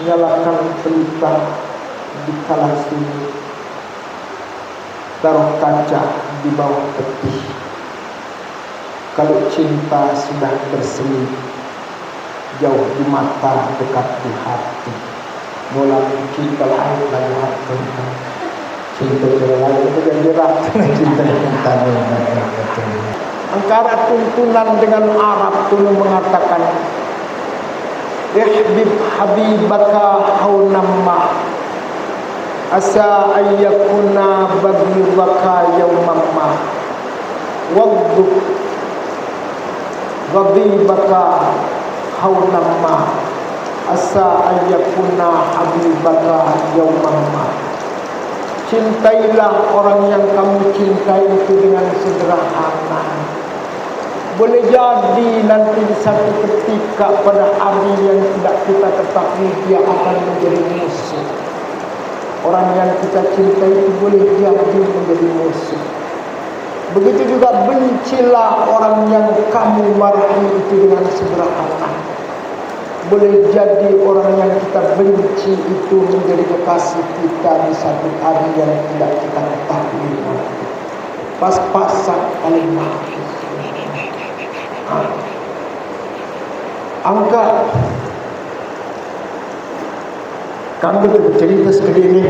nyalakan pelita di kala sunyi, taruh kaca di bawah peti. Kalau cinta sudah bersemi, jauh di mata, dekat di hati. Bola cinta lain lagi hati. Cinta lain itu yang jerak. Cinta angkara tuntunan dengan Arab tunu mengatakan, ihbib habibaka haunamma asa ayyakuna baghibaka yawmamma waddu ghadibaka haunamma asa ayyakuna habibaka yawmamma. Cintailah orang yang kamu cintai itu dengan sederhana. Boleh jadi nanti di satu ketika pada hari yang tidak kita ketahui dia akan menjadi musuh. Orang yang kita cintai itu boleh jadi menjadi musuh. Begitu juga bencilah orang yang kamu marahi itu dengan sederhana. Boleh jadi orang yang kita benci itu menjadi kekasih kita di satu hari yang tidak kita ketahui. Pas-pasan paling mahal. Angka kamu itu bercerita seperti ini.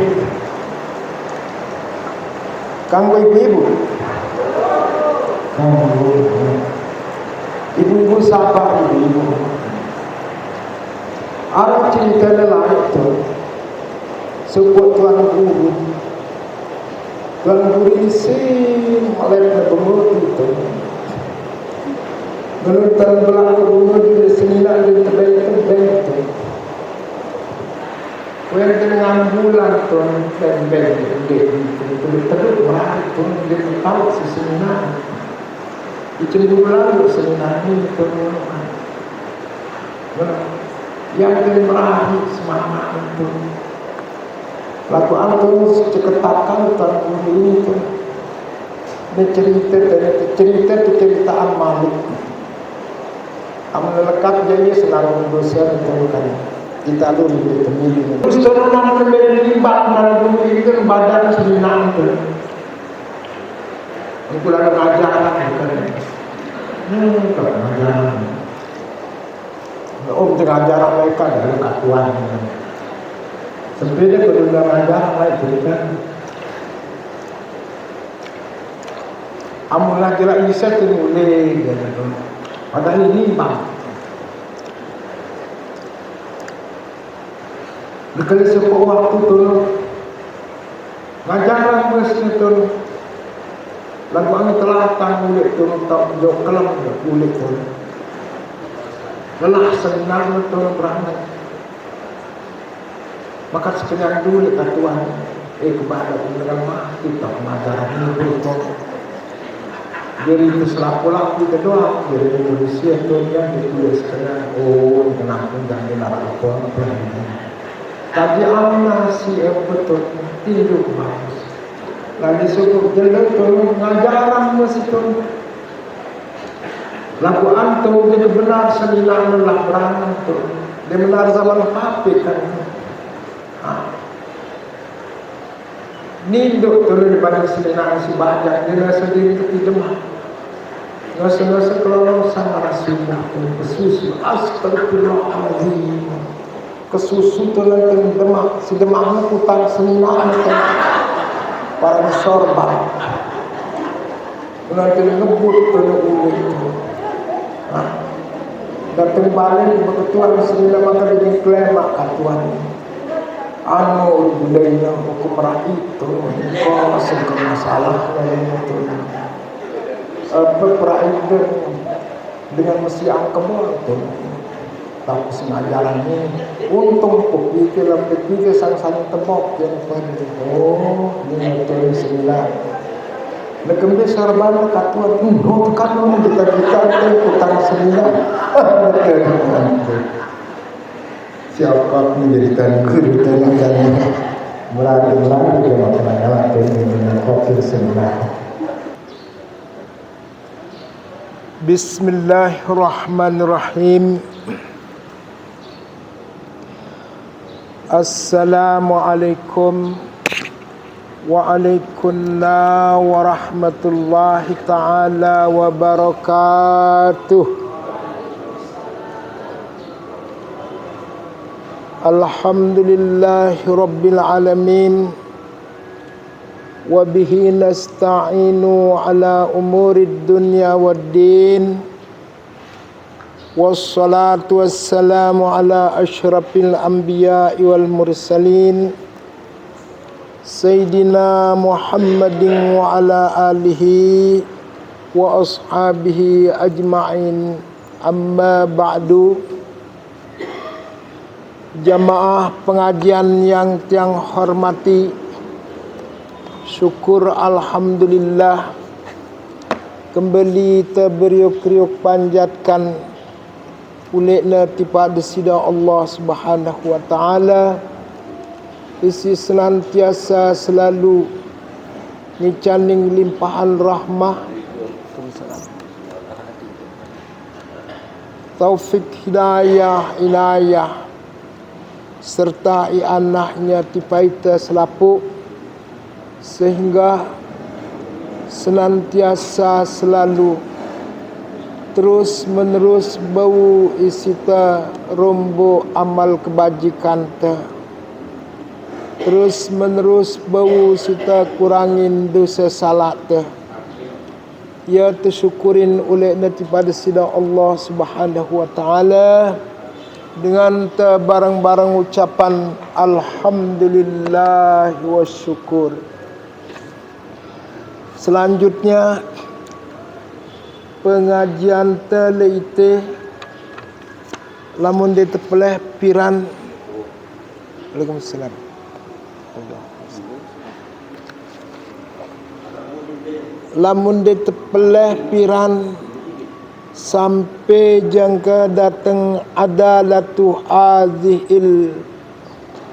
Kamu ibu-ibu, ibu-ibu sabar, ibu-ibu. Ada cerita lelaki itu, sebuah tuan guru ini melihat pemurut itu. Menonton belakang rumah dia senilai dan terbaik itu. Kau dengan bulan tuan terbaik itu, terus berarti tuan dia tahu sesenilai. Itu bulan sesenilai itu. Yang meraih semangat itu. Laku antum ceketakan tuan guru ini tu. Dia ceritaan Malik. Amal lekat jadi selalu berusaha ditemukan. Kita lalu ditemui. Terus turunan kembali libat dalam bumi ini kan badan senang tu. Aku lalu ngajaran kan. Tak ngajaran. Om tengah ajaran mereka dari katuan. Sebenarnya kalau dah ajaran mereka berikan. Amulah kira Isa tu boleh. Padahal ini bang. Dekali sebuah waktu tu, ngajaran mesti tu. Lagu angin telatan mulut tu, tak jauh kelam mulut tu. Lelah senang tu beranak. Maka sekenang dulu kata Tuhan, kepada penerang mati tak mengajaran ini betul. Jadi itu selaku-laku kedua, jadi manusia tu yang ditulis sekenang, kenapa dan kenapa pun berani. Tadi amanah si betul tidur bagus. Lagi suku jelek tu ngajaran mesti tu. Lagu antum jadi benar senilai lelah beranak tu. Dia benar zaman HP kan. Ninduk tu daripada senilai si banyak. Dia rasa diri tu demam. Rasa kelolosan Rasulullah tu kesusu. Astagfirullahaladzim. Kesusu tu nanti demam. Si demamnya putang senilai tu. Para sorban. Nanti ngebut tu ulit tu. Datang balik berketuan senilai maka dia klaim katuan. Anu budaya hukum rakyat itu kau segala masalah itu. Berperairan dengan mesti angkemol tu. Tapi sengajaran ini untung pikir dalam pikir sang-sang tebok yang penting. Ini betul senilai. Lekembe sarban katuan kan kita utang senilai. Siapa menjadikan kerutan dan berada-berada dalam masalah dengan kafir senilai. Bismillahirrahmanirrahim. Assalamualaikum waalaikumsalam warahmatullahi ta'ala wabarakatuh. Alhamdulillahi rabbil alamin. Wabihi nasta'inu ala umurid dunya waddin. Wassalatu wassalamu ala ashrafil anbiya'i wal mursalin Sayyidina Muhammadin wa ala alihi wa ashabihi ajma'in. Amma ba'du. Jamaah pengajian yang tiang hormati, syukur alhamdulillah kembali terberiuk-riuk panjatkan ulekna tipada sida Allah Subhanahu wa taala isi senantiasa selalu nicaning limpahan rahmah, taufik hidayah inayah serta i'anahnya tipaita selapuk sehingga senantiasa selalu terus menerus bau isita rombo amal kebajikan te, terus menerus bau sita kurangin dosa salat te. Ya tersyukurin oleh nanti pada sida Allah Subhanahu wa taala dengan barang-barang ucapan alhamdulillah wa syukur. Selanjutnya pengajian teleite lamun dia terpeleh piran. Waalaikumsalam. Lamun dia terpeleh piran sampai jangka datang adalatu azihil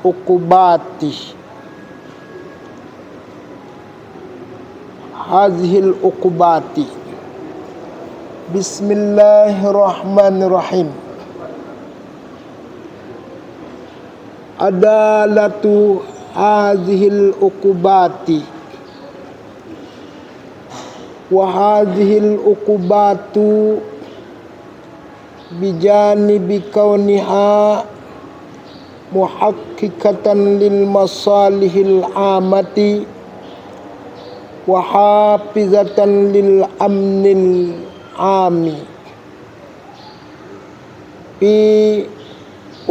uqubati, hazihil uqubati. Bismillahirrahmanirrahim. Adalatu hazihil uqubati wa hazihil uqubatu bijanibi kauniha muhaqqikatan lil masalihil amati wa hafizatan lil amnil ami bi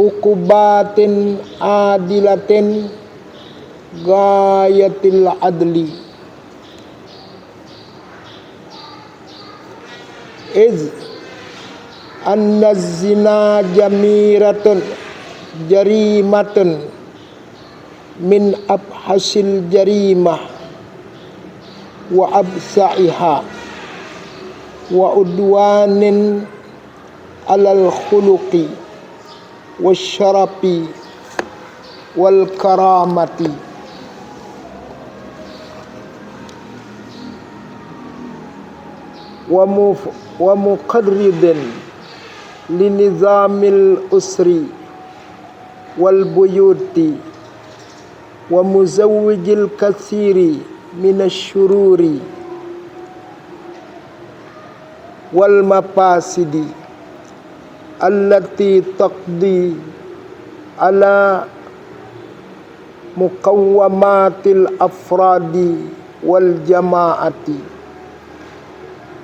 uqubatin adilatin gayatil adli iz anna zina jarimatun min abhasil jarimah wa absa'iha wa udwanin alal khuluqi wasyarafi wal karamati. Wa muqarridin linizamil usri wal buyuti wa muzawwijil katsiri minasyururi wal mafasidi allati taqdi ala muqawwamatil afradi wal jamaati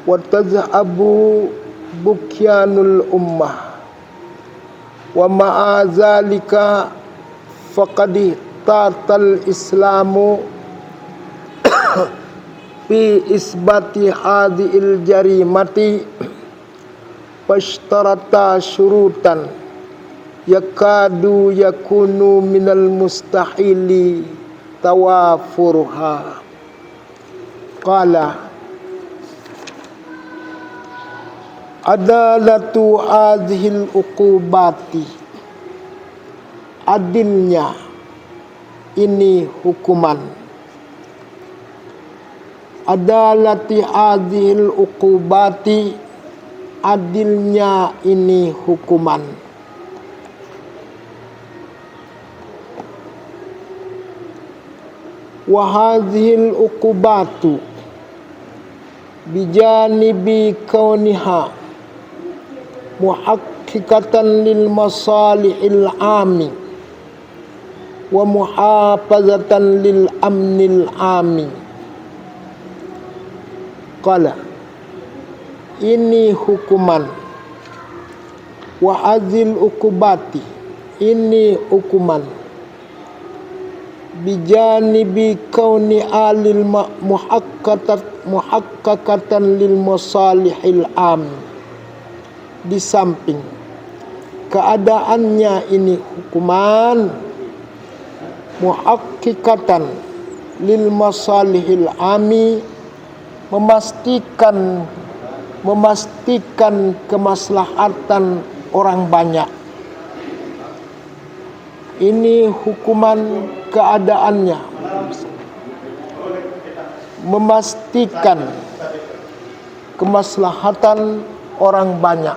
wa tazhabu bukyanul ummah wa ma'azalika faqad tatal islamu fi isbati hadhil jarimati pashtarata syurutan yakadu yakunu minal mustahili tawafurha. Qala adalatu hadhil uqubati, adilnya ini hukuman. Adalati hadhil uqubati, adilnya ini hukuman. wa hadhil uqubatu bijanibi kauniha muhaqqikatan lil masalihil ami wa muhafazatan lil amnil ami. Qala, ini hukuman, wa hadhil uqubati, ini hukuman, bijanibi kauni alil muhaqqaqatan lil masalihil am, di samping keadaannya ini hukuman muhaqqaqatan lil masalihil ami, memastikan kemaslahatan orang banyak. Ini hukuman keadaannya memastikan kemaslahatan orang banyak.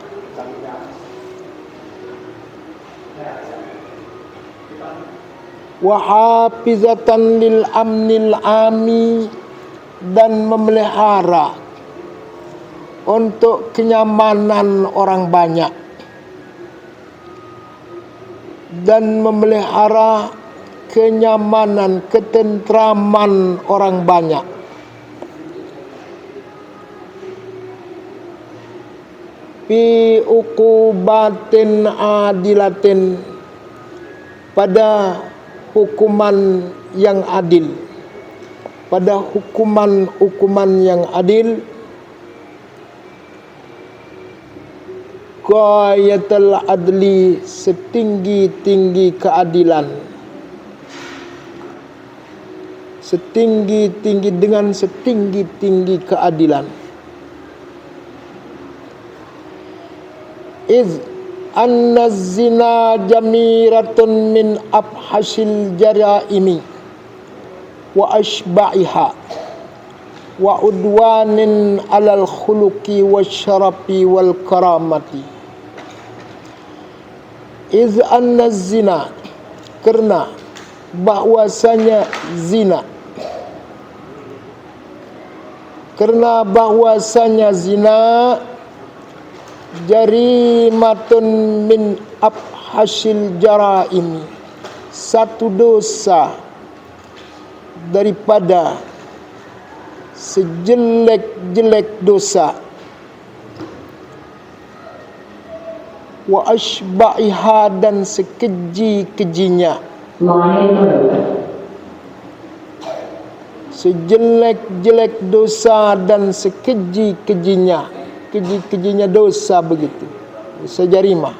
Wa hafizatan lil amnil ami, dan memelihara untuk kenyamanan orang banyak, dan memelihara kenyamanan, ketentraman orang banyak. Fi uqubatin adilatin, pada hukuman yang adil, pada hukuman yang adil. Ghayatul adli, setinggi-tinggi keadilan, setinggi-tinggi, dengan setinggi-tinggi keadilan. Iz anna zina jamiratun min abhasil jaraimi wa ashba'iha wa udwanin alal khuluqi wasyarafi wal karamati. Iz anna zina, karena bahwasanya zina, karena bahwasanya zina jarimatun min abhasil jaraimi, satu dosa daripada sejelek-jelek dosa. Wa ashba'iha, dan sekeji-kejinya, sejelek-jelek dosa dan sekeji-kejinya. Keji-kejinya dosa, begitu, dosa jarimah.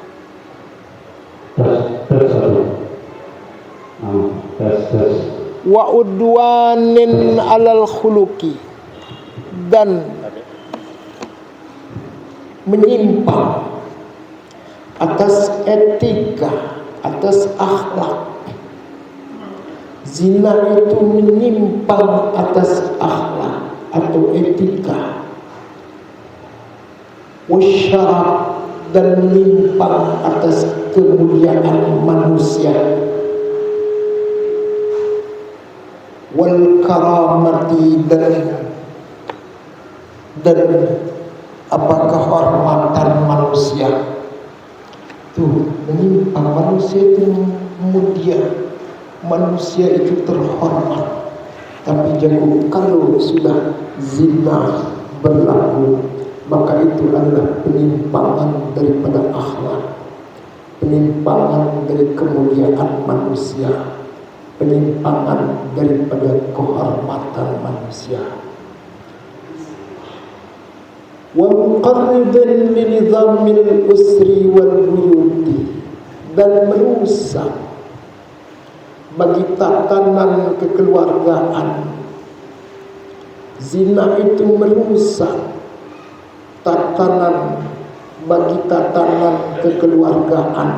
Wa udwanin alal khuluqi, dan menyimpang atas etika, atas akhlak. Zina itu menyimpang atas akhlak atau etika. Wasyaraf, dan menyimpang atas kemuliaan manusia. Wal karamati, dan kehormatan manusia. Tuh, menyimpang, manusia itu mulia, manusia itu terhormat. Tapi jangan, kalau sudah zina berlaku, maka itu adalah penyimpangan daripada akhlak, penyimpangan dari kemuliaan manusia, penyimpangan daripada kehormatan manusia. Wa muqarridan li nizamil usri wal buyuti, dan merusak bagi tatanan kekeluargaan. Zina itu merusak tatanan, bagi tatanan kekeluargaan.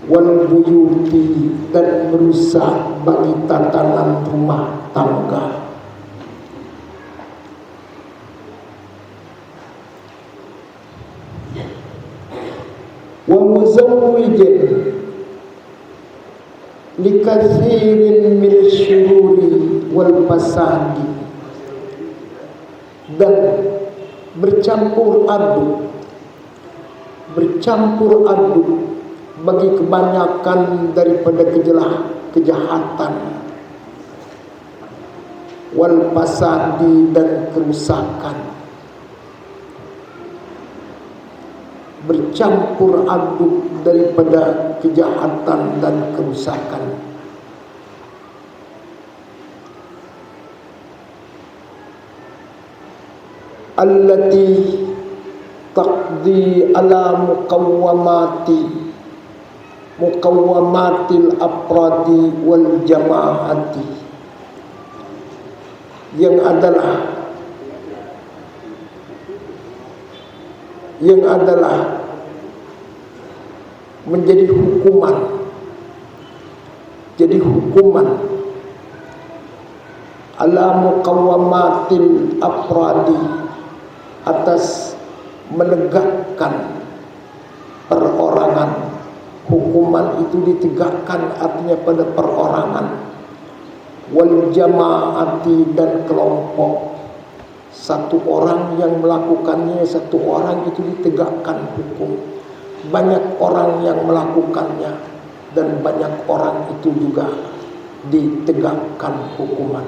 Wal buyuti, dan merusak bagi tatanan rumah tangga. Wa muzawwijin likathirin min syururi wal fasadi, dan bercampur aduk bagi kebanyakan daripada kejahatan, wal fasadi, dan kerusakan. Bercampur aduk daripada kejahatan dan kerusakan. Allati taqdi ala muqawwamatil afradi wal jamaati, yang adalah menjadi hukuman ala muqawwamatil afradi, atas menegakkan perorangan. Hukuman itu ditegakkan artinya pada perorangan, wal jamaati, dan kelompok. Satu orang yang melakukannya, satu orang itu ditegakkan hukum. Banyak orang yang melakukannya dan banyak orang itu juga ditegakkan hukuman.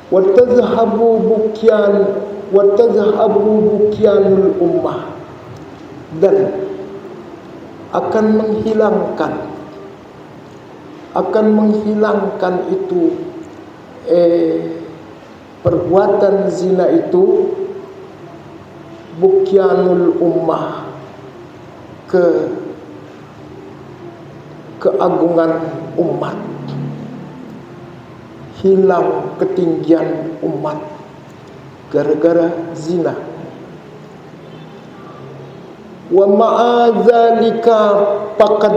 Wa tazhabu bukyanul ummah, dan akan menghilangkan itu perbuatan zina itu, bukyanul ummah, keagungan umat, hilang ketinggian umat gara-gara zina. Wa ma'adzalika faqad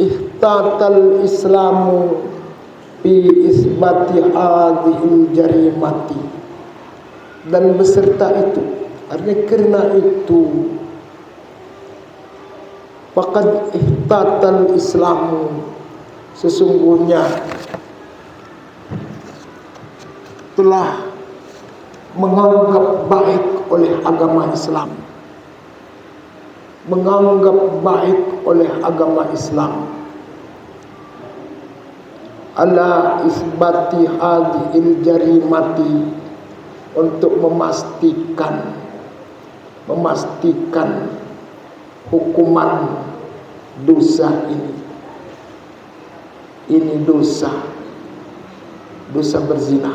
ihtatal islamu fi isbati hadhil jarimati, dan beserta itu, artinya karena itu, faqad ihtatal islamu, sesungguhnya telah menganggap baik oleh agama Islam, ala isbati hadhil jarimati, untuk memastikan hukuman dosa ini dosa berzina.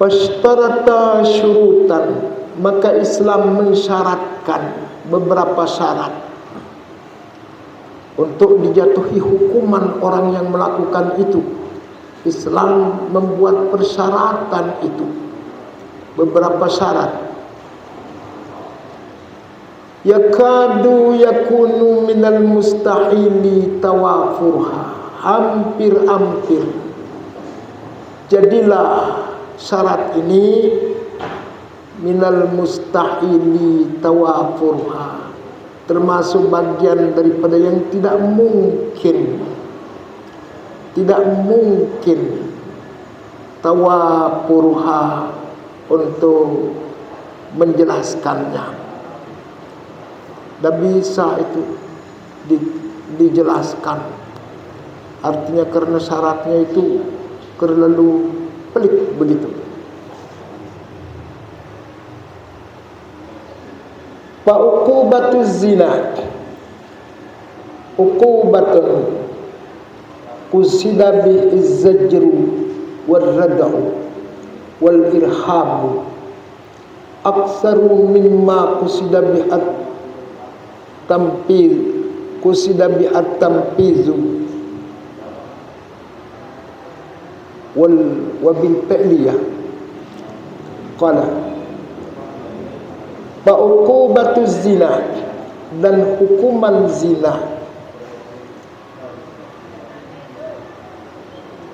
Fashtarata syurutan, maka Islam mensyaratkan beberapa syarat untuk dijatuhi hukuman orang yang melakukan itu. Islam membuat persyaratan itu, beberapa syarat. Yakadu yakunu minal mustahili tawafurha, hampir jadilah syarat ini minal mustahili tawafurha, termasuk bagian daripada yang tidak mungkin tawafurha, untuk menjelaskannya. Tak bisa itu dijelaskan, artinya karena syaratnya itu terlalu pelik begitu. Fa uqubatuz zina, uqubatun qusida bi izzajru wal rad'u wal irhabu aktsaru mimma qusida bi at-tampizu wa bil ta'liyah. Qala fa uqubatuz zina, dan hukuman zina,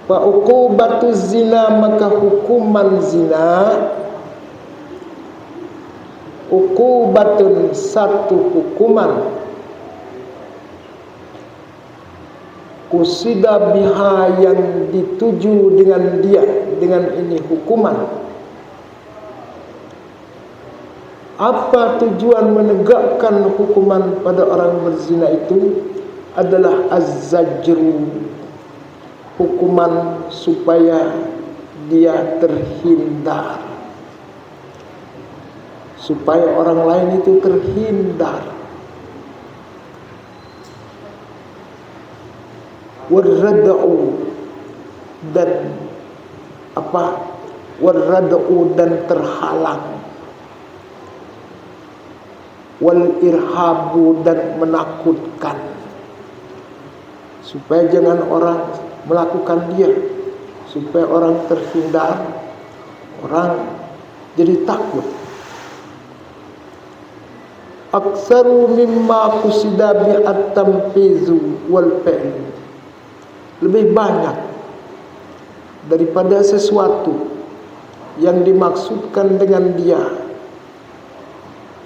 fa uqubatuz zina, maka hukuman zina, uqubatun, satu hukuman, kusida biha, yang dituju dengan dia, dengan ini hukuman. Apa tujuan menegakkan hukuman pada orang berzina itu? Adalah az-zajru, hukuman supaya dia terhindar, supaya orang lain itu terhindar. Warrad'u, dan apa? Warrad'u, dan terhalang. Wal irhabu, dan menakutkan, supaya jangan orang melakukan dia, supaya orang terhindar, orang jadi takut. Aksaru mimma qusida bi at-tanfizu wal fi'l, lebih banyak daripada sesuatu yang dimaksudkan dengan dia.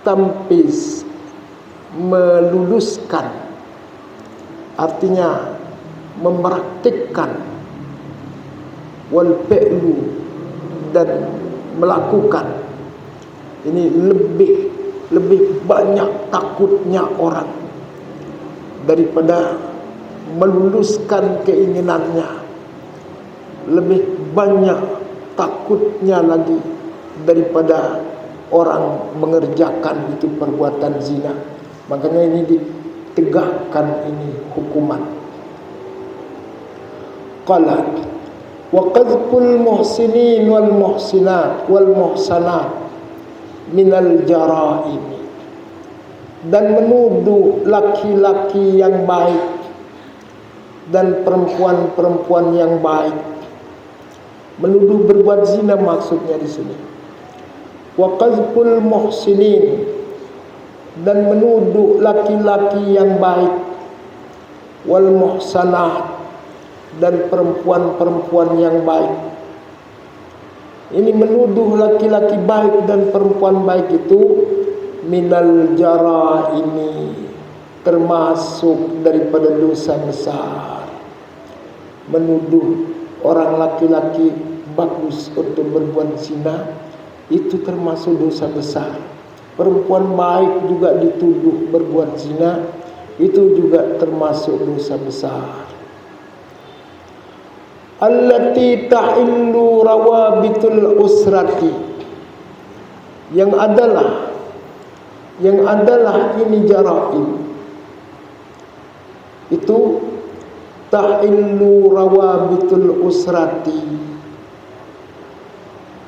Tampiz, meluluskan, artinya mempraktikkan. Wal fi'lu, dan melakukan. Ini lebih banyak takutnya orang daripada meluluskan keinginannya. Lebih banyak takutnya lagi daripada orang mengerjakan itu perbuatan zina. Makanya ini ditegakkan ini hukuman. Qala wa qadhful muhsinin wal muhsinat wal muhsanat minal jara'im, dan menuduh laki-laki yang baik dan perempuan-perempuan yang baik. Menuduh berbuat zina maksudnya di sini. Wa qadhful muhsinin, dan menuduh laki-laki yang baik, wal muhsanat, dan perempuan-perempuan yang baik. Ini menuduh laki-laki baik dan perempuan baik itu minal jara, ini termasuk daripada dosa besar. Menuduh orang laki-laki bagus untuk berbuat zina itu termasuk dosa besar. Perempuan baik juga dituduh berbuat zina, itu juga termasuk dosa besar. Allati ta'illu rawabitul usrati, yang adalah ini jara'im, itu ta'illu rawabitul usrati,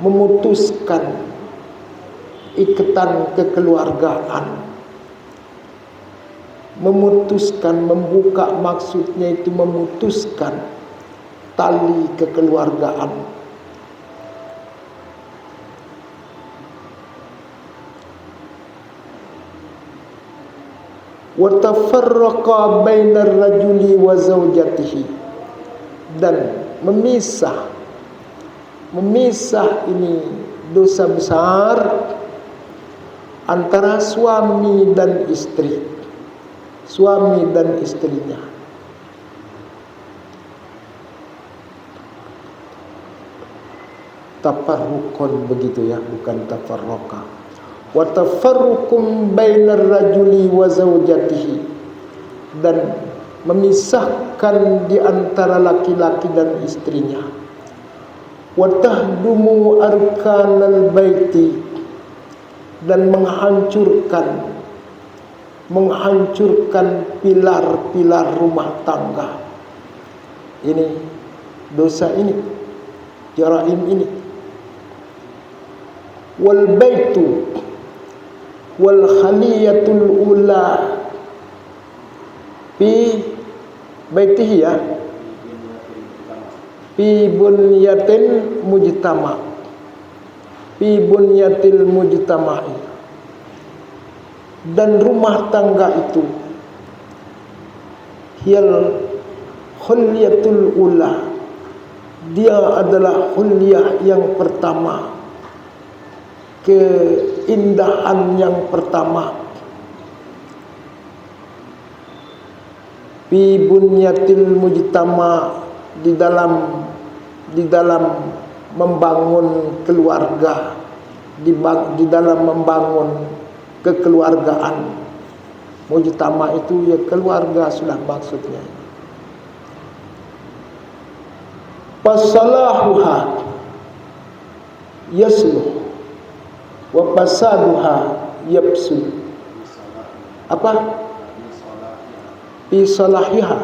memutuskan ikatan kekeluargaan. Memutuskan, membuka, maksudnya itu memutuskan tali kekeluargaan. Wa tafarraqa bainar rajuli wa zawjatihi, dan memisah ini dosa besar antara suami dan istri, suami dan istrinya. Tafarruqan, begitu ya, bukan tafarraqa. Wa tafarruqum bainar rajuli wa zawjatihi, dan memisahkan di antara laki-laki dan istrinya. Wa tahdumu arkanal baiti, dan menghancurkan pilar-pilar rumah tangga. Ini dosa ini, jaraim ini. Wal baitu wal khaliyatul ula fi baitihi, ya, fi bunyatin mujtama, fi bunyatil mujtama'i, dan rumah tangga itu hiyal khulyatul ula, dia adalah khulyah yang pertama. keindahan yang pertama. Fi bunyatil mujtama, di dalam membangun keluarga, di dalam membangun kekeluargaan. Mujtama itu ya keluarga sudah maksudnya. Fasalahuha yasluh wa fasaduha yafsud. Apa? Fi salahiha.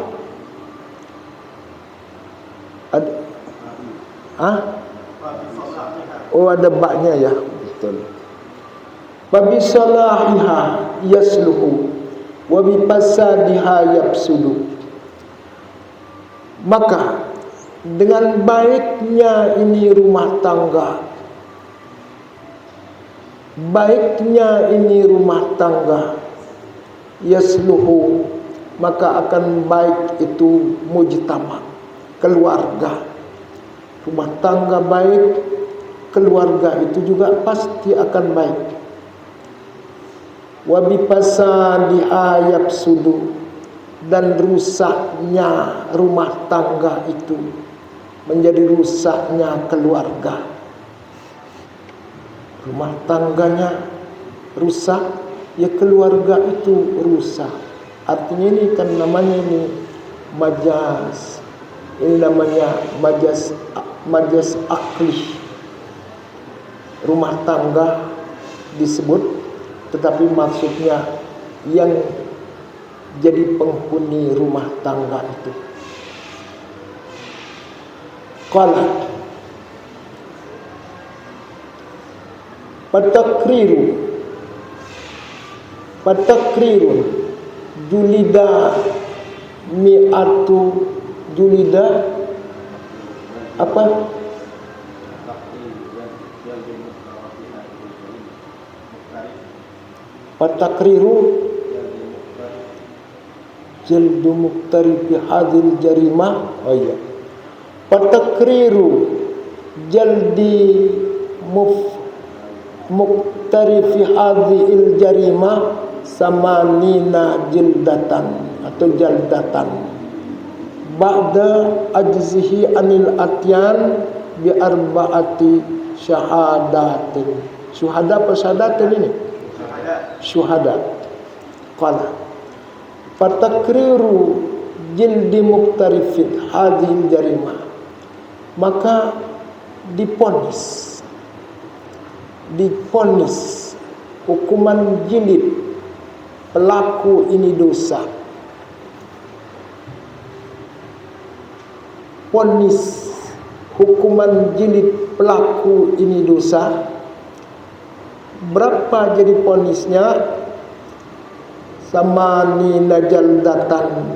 Ada Oh, ada baknya ya. Betul. Babi salahiha yasluhu wa bi fasadiha yafsudu. Maka dengan baiknya ini rumah tangga, yasluhu, maka akan baik itu mujtama, keluarga. Rumah tangga baik, keluarga itu juga pasti akan baik. Wa bi fasadiha yafsudu, dan rusaknya rumah tangga itu menjadi rusaknya keluarga. Rumah tangganya rusak, ya keluarga itu rusak. Artinya ini kan namanya ini majas. Ini namanya majas akli. Rumah tangga disebut, tetapi maksudnya yang jadi penghuni rumah tangga itu. Qala patakriru julida mi'atu julida apa? Patakriru jaldu muqtari fi hadil jarimah. Oh iya. Patakriru jaldi muqtari fi hadil jarimah samanina jildatan atau jaldatan ba'da ajzihi anil atyan bi arba'ati syahadatin. Syuhada apa syahadatin ini? Syuhada. Qala fatakriru jildi muqtarifin hadhil jarimah, maka diponis hukuman jilid pelaku ini dosa. Ponis hukuman jilid pelaku ini dosa. Berapa jadi ponisnya? Samani najal datan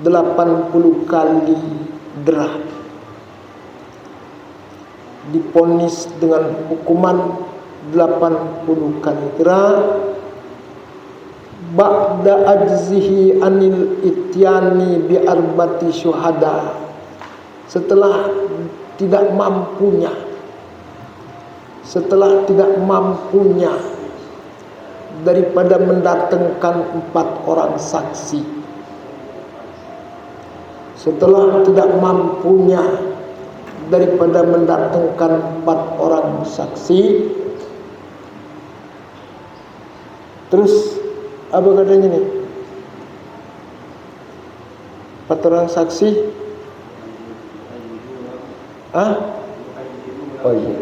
80 kali derah. Diponis dengan hukuman 80 kali derah. Ba'da ajzihi anil ityani bi arbati syuhada, setelah tidak mampunya daripada mendatangkan 4 orang saksi. Setelah tidak mampunya daripada mendatangkan 4 orang saksi, terus apa katanya nih? 4 orang saksi? Oh iya.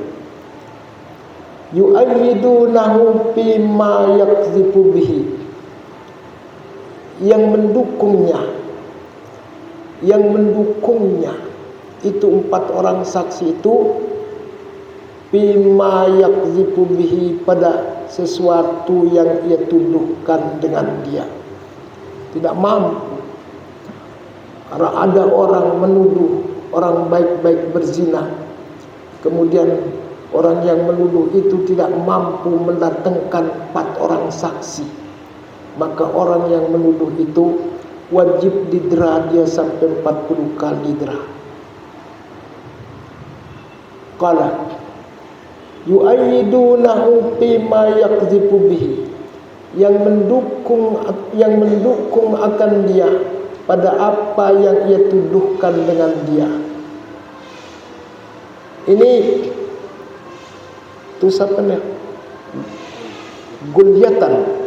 Yu'ayyidunahu bima yakzifu bihi, yang mendukungnya itu 4 orang saksi itu bima yakzifu bihi, pada sesuatu yang ia tuduhkan dengan dia. Tidak mampu. Karena ada orang menuduh orang baik-baik berzina, kemudian orang yang menuduh itu tidak mampu mendatangkan 4 orang saksi, maka orang yang menuduh itu wajib didera dia sampai 40 kali dera. Qala yu'ayyidunahu bima yakzibu bihi, yang mendukung akan dia pada apa yang ia tuduhkan dengan dia. Ini tu siapa ni? Gulyatan.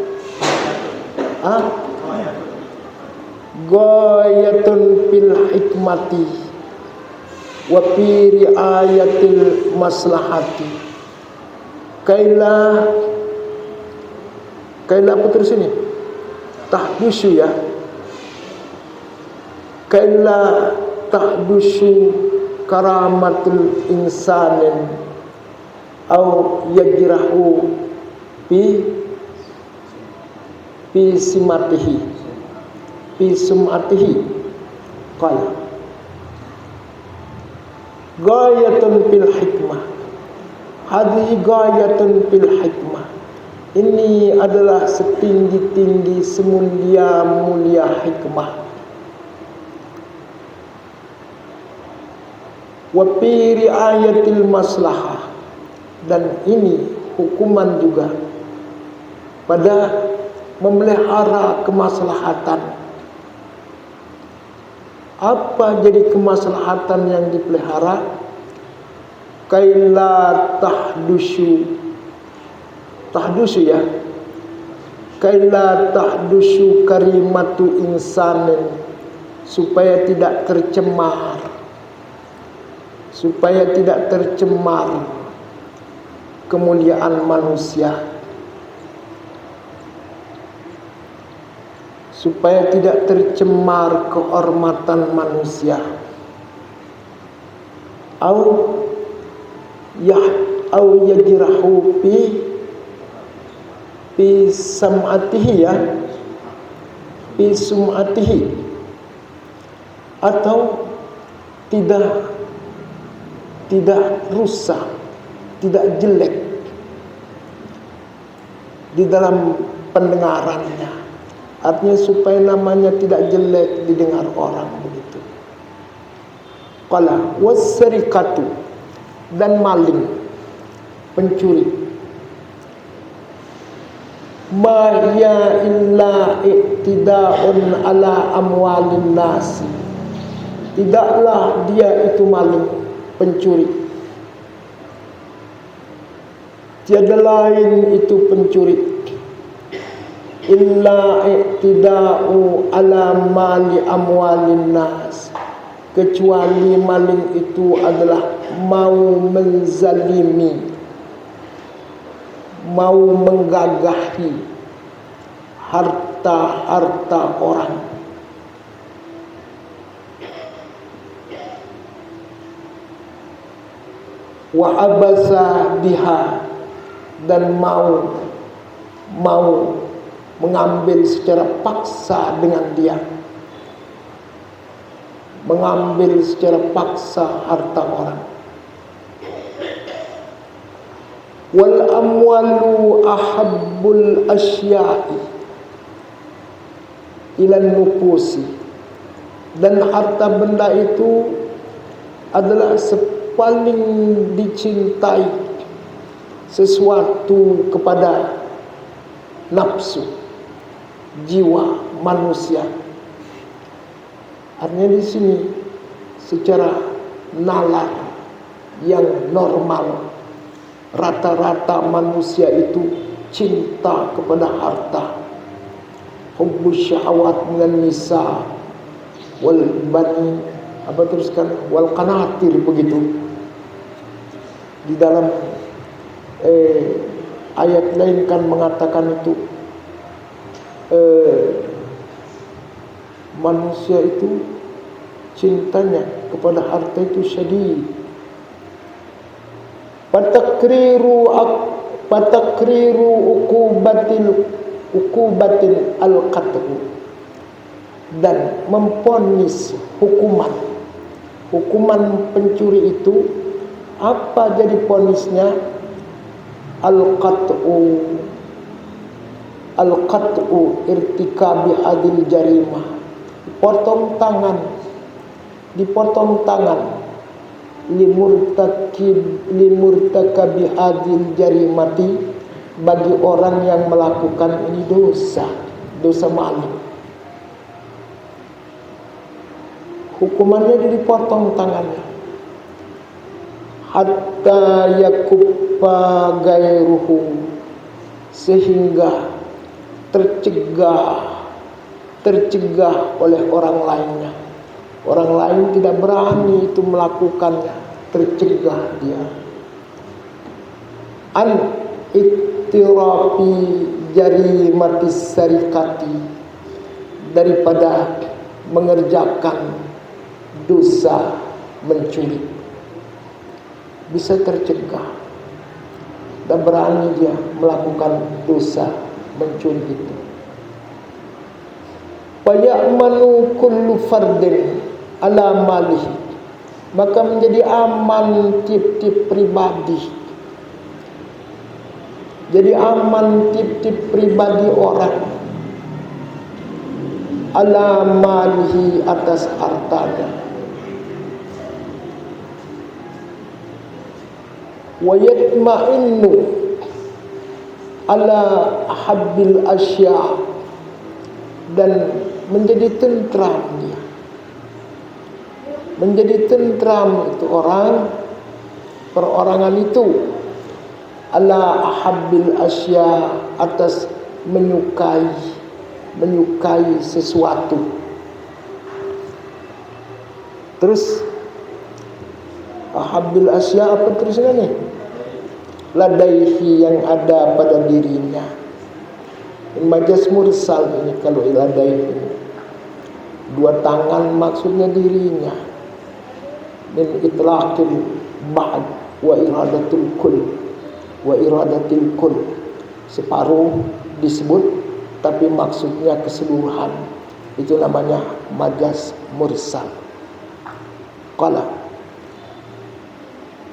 Ghayatun fil hikmati wa fi riayatil maslahati. Kaila apa terus ini? Tahdusu ya. Kaila tahdusu karamatul insanin au yajrahu fi sumatihi qala ghayatun fil hikmah, hadhihi ghayatun fil hikmah, ini adalah setinggi-tinggi semulia-mulia hikmah. Wa fi riayatil maslahah, dan ini hukuman juga pada memelihara kemaslahatan. Apa jadi kemaslahatan yang dipelihara? Kaila tahdusu ya. Kaila tahdusu karimatu insanin, supaya tidak tercemar kemuliaan manusia, supaya tidak tercemar kehormatan manusia. Au yajrahu fi sam'atihi ya, fi sum'atihi, atau tidak rusak, tidak jelek di dalam pendengarannya. Artinya supaya namanya tidak jelek didengar orang begitu. Qala was-sariqatu, dan maling, pencuri, ma ya illa iktida'un ala amwalin nasi, tidaklah dia itu maling, pencuri, tiada lain itu pencuri, illa iktida'u ala mali amwalin nas, kecuali maling itu adalah mau menzalimi, mau menggagahi harta orang. Wa abasa biha, dan mau mengambil secara paksa dengan dia, mengambil secara paksa harta orang. Wal amwalu ahabbul asya'i ilan nufusi, dan harta benda itu adalah paling dicintai sesuatu kepada nafsu, jiwa manusia. Artinya di sini secara nalar yang normal, rata-rata manusia itu cinta kepada harta. Hubbus syahawat minan nisa wal bani, apa teruskan, wal qanatir, begitu. Di dalam ayat lain kan mengatakan itu manusia itu cintanya kepada harta itu syadid. Patakriru ukubatil al-qat'u, dan memponis hukuman pencuri itu. Apa jadi ponisnya? Al-qat'u irtikabi adil jarimah, dipotong tangan limurtakabi hadil jarimati, bagi orang yang melakukan ini dosa maling. Hukumannya dipotong tangannya. Hatta yakuffa gairuhu, sehingga tercegah oleh orang lainnya. Orang lain tidak berani itu melakukannya, tercegah dia. An ittirafi jarimatis sarikati, daripada mengerjakan dosa mencuri. Bisa tercegah, dan berani dia melakukan dosa mencuri itu. Fayamanu kullu fardin ala malihi, maka menjadi aman tiap-tiap pribadi. Jadi aman tiap-tiap pribadi orang ala malihi, atas hartanya. Wa yatma'innu ala habbil asya, dan menjadi tentram dia. Menjadi tentram itu perorangan itu ala habbil asya, atas menyukai sesuatu. Terus habbil asya apa terusnya nih? Ladaihi, yang ada pada dirinya. Majas mursal ini kalau ladaihi ini. Dua tangan maksudnya dirinya. Min itlaqil ba'd wa iradatul kull. Wa iradatil kull, separuh disebut tapi maksudnya keseluruhan. Itu namanya majas mursal. Qala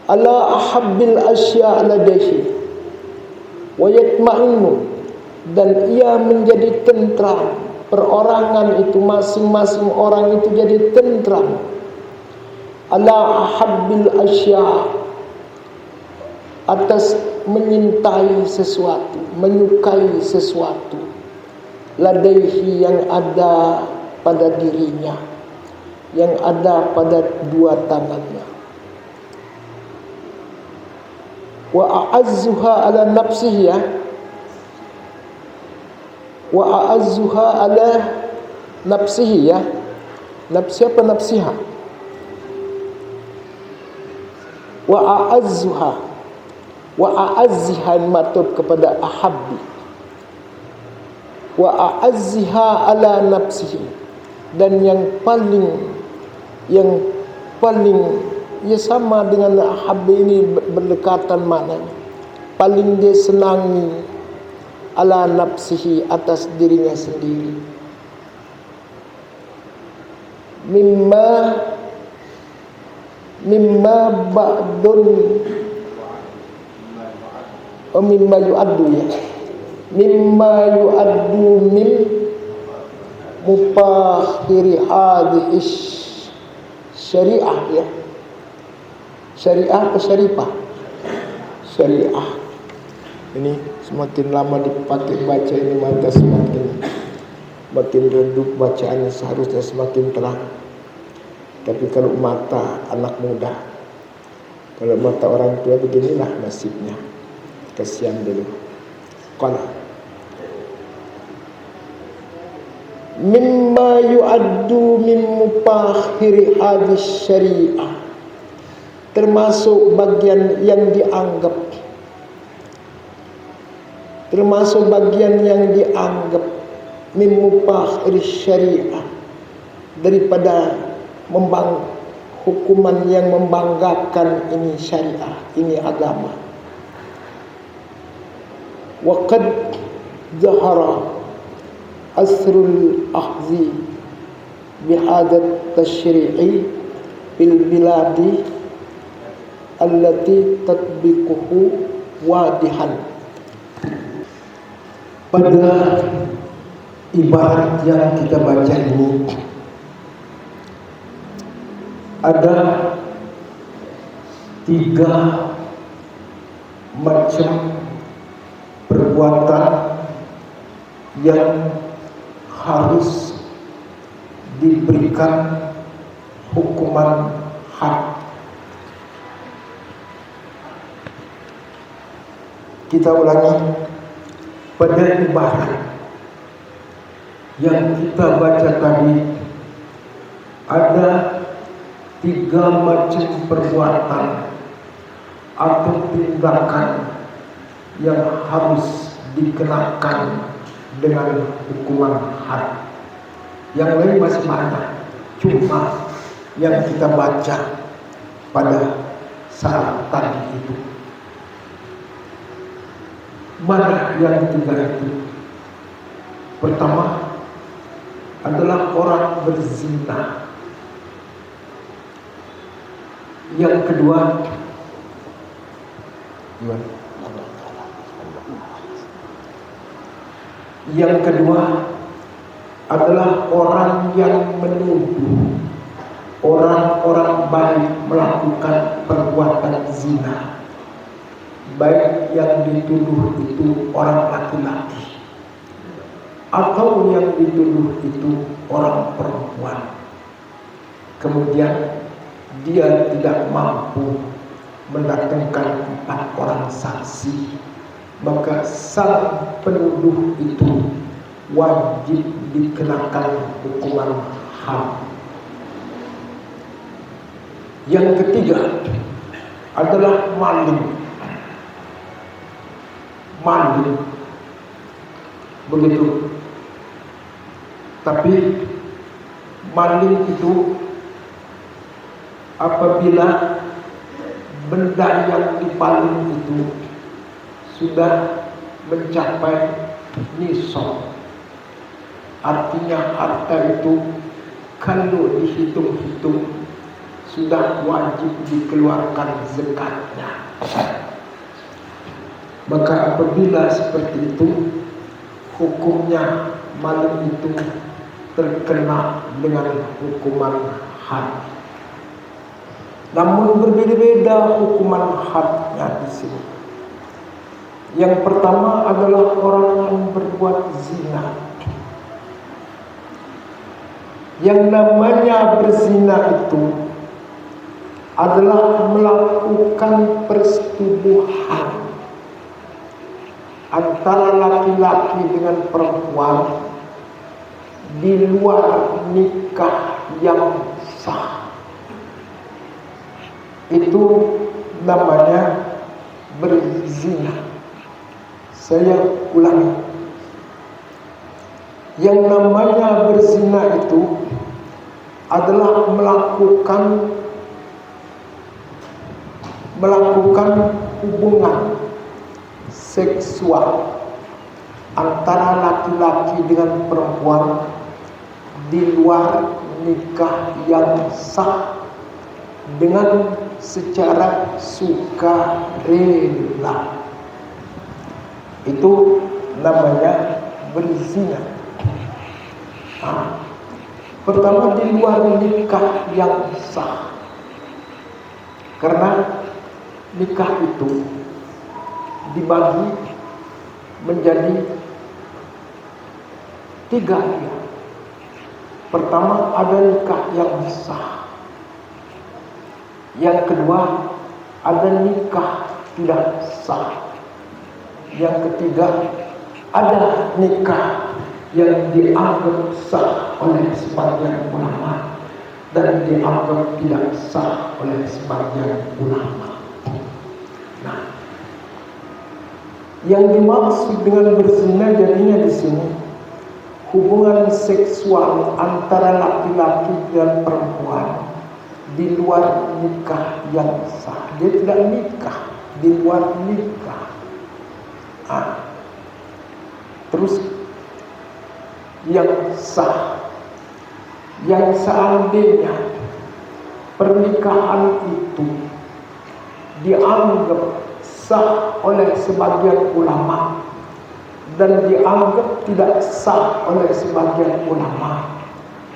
ala ahabbil asya ladaihi wa yatma'innu, dan ia menjadi tentram. Perorangan itu, masing-masing orang itu jadi tentram. Ala ahabbil asya, atas menyintai sesuatu, menyukai sesuatu. Ladaihi, yang ada pada dirinya, yang ada pada dua tangannya. Wa a'azzuha ala nafsihi, ya. Wa a'azzuha ala nafsihi, ya. Nafsi apa nafsiha? Wa a'azzuha, wa a'azziha matub kepada ahabbi. Wa a'azziha ala nafsihi, dan yang paling ya sama dengan ahabbi ini berdekatan maknanya. Paling dia senangi ala nafsihi, atas dirinya sendiri. Mimma ba'dun mimma yu'addu, ya. Mimma yu'addu min mufakhiri hadhihi syariah, ya. Syariah apa syarifah? Syariah. Ini semakin lama dipakai baca ini, mata makin redup bacaannya, seharusnya semakin terang. Tapi kalau mata anak muda, kalau mata orang tua, beginilah nasibnya. Kasihan dulu. Qala mimma yu'addu min mufakhiri hadhihi syariah, termasuk bagian yang dianggap, min mufakhiri syariah, daripada hukuman yang membanggakan ini syariah, ini agama. Wa qad zahara asrul ahzi bihadat tashri'i fil biladi allati tatbiquhu wadihan. Pada ibarat yang kita baca ini ada tiga macam perbuatan yang harus diberikan hukuman had. Kita ulangi, pada ibarat yang kita baca tadi ada tiga macam perbuatan atau tindakan yang harus dikenakan dengan hukuman had. Yang lain masih banyak, cuma yang kita baca pada saat tadi itu. Mana yang tiga itu? Pertama adalah orang berzina. Yang kedua adalah orang yang menuduh orang-orang baik melakukan perbuatan zina, baik yang dituduh itu orang laki-laki atau yang dituduh itu orang perempuan. Kemudian dia tidak mampu mendatangkan 4 orang saksi, maka sang penuduh itu wajib dikenakan hukuman had. Yang ketiga adalah maling. Begitu. Tapi maling itu apabila benda yang dipaling itu sudah mencapai nisab, artinya harta itu kalau dihitung-hitung sudah wajib dikeluarkan zakatnya. Maka apabila seperti itu, hukumnya maling itu terkena dengan hukuman had. Namun berbeda-beda hukuman hadnya di sini. Yang pertama adalah orang yang berbuat zina. Yang namanya berzina itu adalah melakukan persetubuhan antara laki-laki dengan perempuan di luar nikah yang sah. Itu namanya berzina. Saya ulangi, yang namanya berzina itu adalah melakukan hubungan seksual antara laki-laki dengan perempuan di luar nikah yang sah dengan secara sukarela. Itu namanya berzina. Pertama, di luar nikah yang sah. Karena nikah itu dibagi menjadi 3. Pertama, ada nikah yang sah. Yang kedua, ada nikah tidak sah. Yang ketiga, ada nikah yang dianggap sah oleh sebagian ulama dan dianggap tidak sah oleh sebagian ulama. Nah, yang dimaksud dengan berzina jadinya di sini hubungan seksual antara laki-laki dan perempuan di luar nikah yang sah. Dia tidak nikah, di luar nikah. Terus yang sah, yang seandainya pernikahan itu dianggap sah oleh sebagian ulama dan dianggap tidak sah oleh sebagian ulama,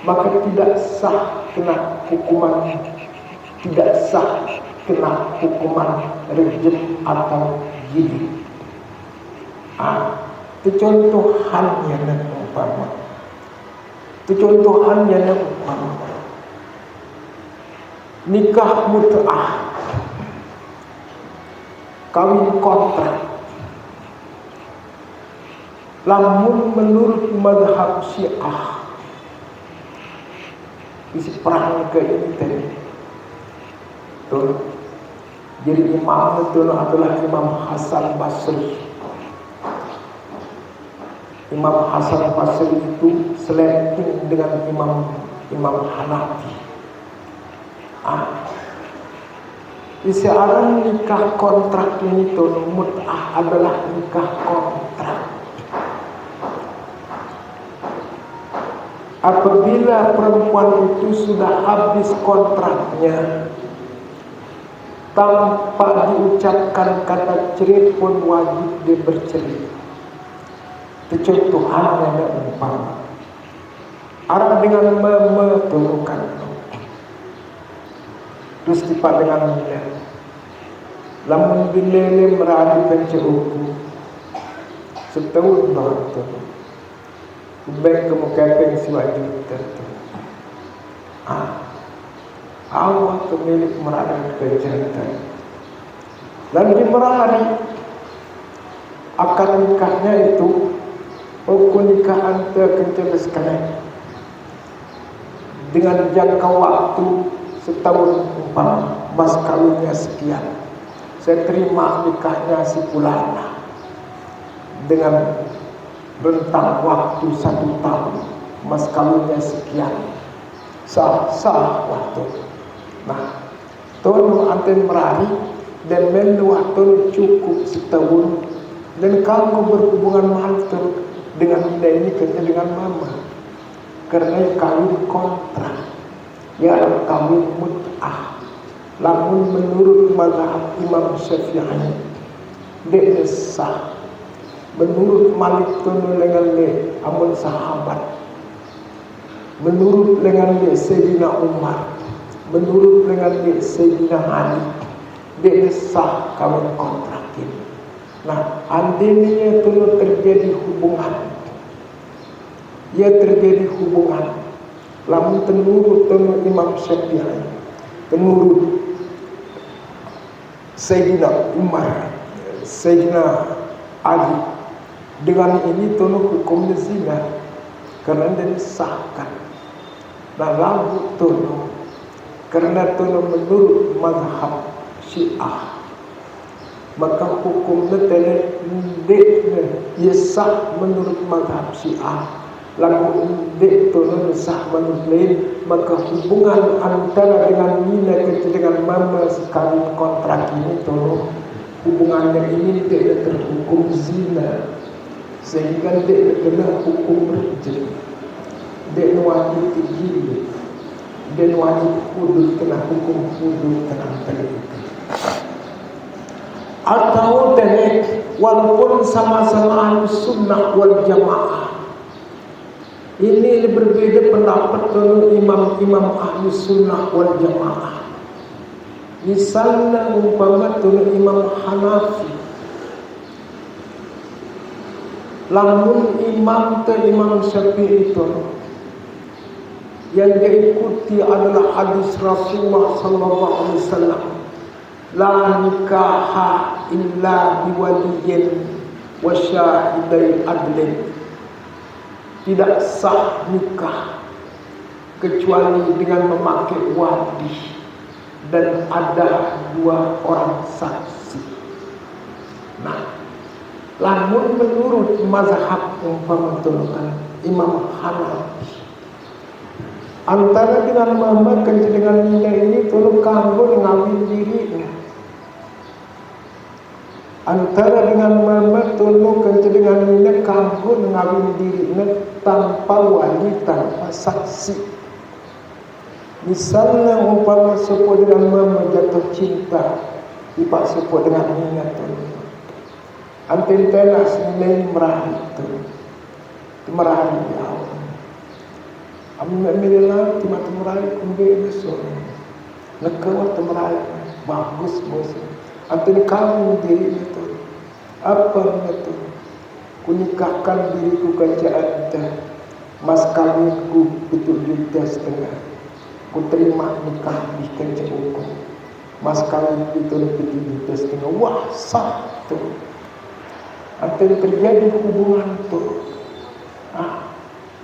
maka tidak sah kena hukuman tidak sah kena hukuman rejim atau gili. Itu contohannya dan umpama. Itu contohannya dan umpama. Nikah mut'ah, kawin kontrak. Lamun menurut mazhab Syiah, isi perang ke ini tadi. Tuh. Jadi imam itu adalah Imam Hasan Basri. Imam Hasan Basri itu selenting dengan Imam Hanafi. Isi aran nikah kontrak ini tuh mut'ah adalah nikah kontrak. Apabila perempuan itu sudah habis kontraknya, tanpa diucapkan kata cerai pun wajib dia bercerai. Itu contohannya dan umpama. Arah dengan memeturukan. Terus tipat dengan nilai. Lamun bilele meradikan ceruku. Setahun bantu. Baik kemukapeng siwaju tertu. Awak pemilik meradikan kejantan. Dan di merari akan nikahnya itu hukum nikah antara kencelaskan dengan jangka waktu setahun umpama mas kawinnya sekian, saya terima nikahnya si fulana dengan rentang waktu 1 tahun, mas kawinnya sekian, sah waktu. Nah, tono anten merari dan menu waktu cukup setahun dan kamu berhubungan mahal dengan nilai ini kerja dengan mama karena kawin kontrak. Ya kawin mut'ah. Lamun menurut mazhab Imam Syafi'i dia sah. Menurut Malik tono lengan le amun sahabat. Menurut lengan le Sayyidina Umar. Menurut lengan le Sayyidina Ali. Dia sah kawin kontrak ini. Nah, andainya tono terjadi hubungan. Ya terjadi hubungan. Lamun tenurut Imam Syafi'i, tenurut Sayyidina Umar, Sayyidina Ali, dengan ini hukum zina karena dia disahkan. Nah, lalu karena menurut mazhab Syiah, maka hukumnya dia sah menurut mazhab Syiah. Lalu dek tono sah menurut lain, maka hubungan antara dengan nina dengan mama sekali kontrak ini tono hubungannya ini tidak terhukum zina sehingga dia kena hukum rejim, dia wajib digili, dia wajib hudud kena hukum hudud kena itu. Atau tenek walaupun sama-sama Ahlus Sunnah wal Jamaah. Ini berbeda pendapat dengan imam-imam ahli sunnah wal jamaah. Misalnya umpama dengan Imam Hanafi, lamun imam Syafi'i itu yang diikuti adalah hadis Rasulullah sallallahu alaihi wasallam, la nikaha illa biwaliyin wa syahidai adlin. Tidak sah nikah kecuali dengan memakai wali dan ada 2 orang saksi. Nah, lamun menurut mazhab umpama Imam Hanafi, antara dengan mama dengan nilai ini tolong kamu ngawin dirinya. Antara dengan mama tolong dengan nilai kamu ngawin dirinya tanpa wali, tanpa saksi. Misalnya umpama sepo dengan mama jatuh cinta, ipak sepo dengan nilai tolong. Anten tenas nilai merahi itu merahi ya Allah. Amin melalah timat merahi kumbe besok. Nakawat merahi. bagus bos. Antara kamu diri itu apa itu? Kunikahkan diriku kerja anda, mas kawinku itu $1,5 juta. Ku terima nikah di kerja hukum. Mas kawin itu lebih $7,5 juta. Wah sah tu. Antara terjadi hubungan tu.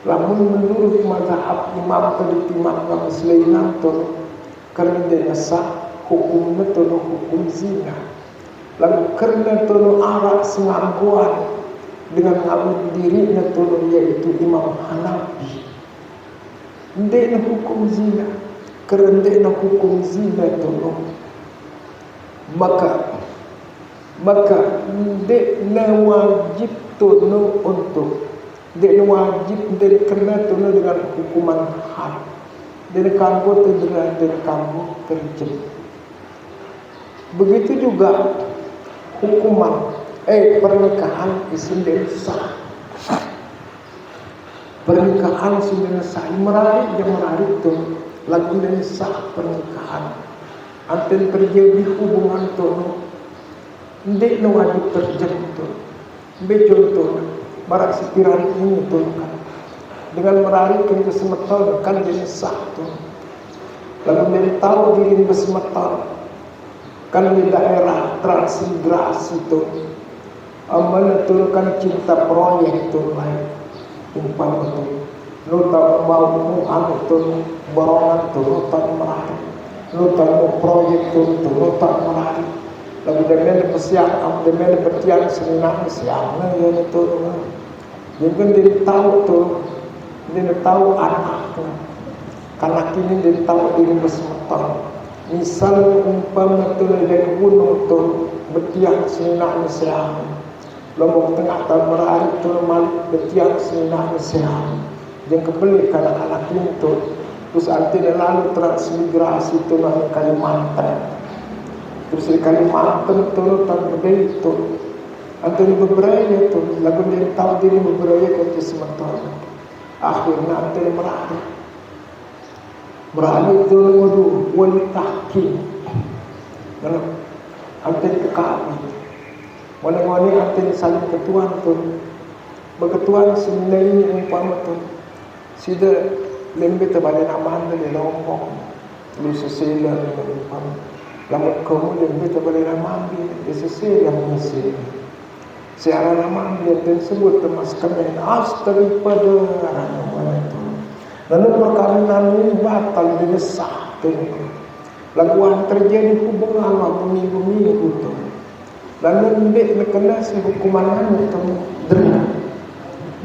Lamun menurut mazhab Imam Imam Sulaiman tu, karena dia sah hukum itu hukum zina. Lalu karena tu arak semangguan dengan ngawin dirinya tu yaitu Imam Hanafi. Dia hukum zina, karena dia hukum zina tu maka dia wajib tu untuk dia wajib dari kena tu dengan hukuman had. Dari kamu tu dengan kamu kerja. Begitu juga hukuman pernikahan sendiri sah. Pernikahan sendiri sah. Merarik tu lagu dan sah pernikahan. Antara terjadi hubungan tu, dia wajib terjadi tu. Contoh. Barak sekiranya ini tu kan dengan merarikan kesemeton kan jadi sah tu. Lalu dia tahu diri bersemeton kan di daerah transmigrasi tu menentukan cinta proyek tu lain umpama tu lu tak mau anu tu borongan tu lu tak merari lu tak mau proyek tu lu tak merari lalu dia bersiap dia bertiang senang siang yang itu. Jadi dia tahu tu, dia tahu anaknya. Karena kini dia tahu diri bersemeton. Misal umpama tu dari gunung tu bertiang senang siang. Lombok tengah tahun merari tu malik bertiang senang siang. Jangan kebeli anak-anak ini tu. Terus nanti dia lalu transmigrasi tu dari Kalimantan. Terus di Kalimantan tu tak berdiri tu. Antara beberapa tu lagu dia tahu diri beberapa kerja sementara. Akhirnya antara merani tu waduh wanita king. Kalau antara kekawin, wanita antara saling ketuan tu, berketuan sebenarnya umpama tu, sida lembe terbalik nama anda di Lombok, lu sesela umpama, lama kamu lembe terbalik nama anda di sesela mesti. Secara nama dia tersebut termasukkan dengan daripada nama itu. Lalu perkawinan ini batal dengan sah. Laguan terjadi hubungan minggu-minggu itu. Lalu dia kena si hukuman itu derma.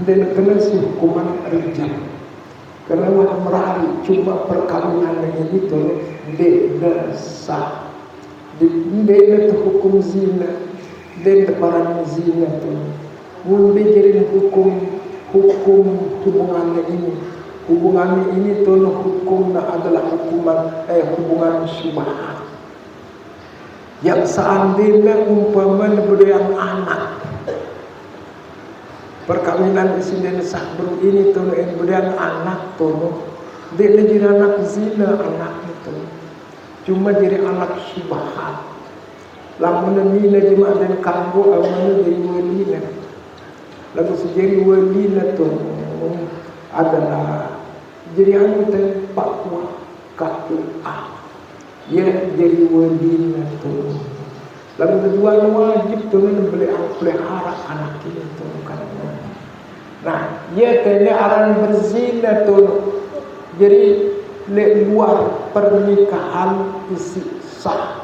Dia kena si hukuman rejam. Kerana merari cuma perkawinan itu dia sah. Dia hukum zina. Dan barang zina tu, mungkin jadi hukum hubungannya ini. Hubungannya ini tu hukumnya adalah hubungan syubhat. Yang seandainya umpama berdaya anak, perkawinan di sini sah baru ini tu berdaya anak tu, dia jadi anak zina anak itu, cuma jadi anak syubhat. Lamun ni la jemaah dan kanggo amana jadi wali lah. Lalu sejari wali lah tu adalah jadi anu Papua KUA. Dia jadi wali lah tu. Lalu kedua wajib tu boleh pelihara anak itu kan. Nah, ia tanya aran berzina tu. Jadi luar pernikahan isi sah.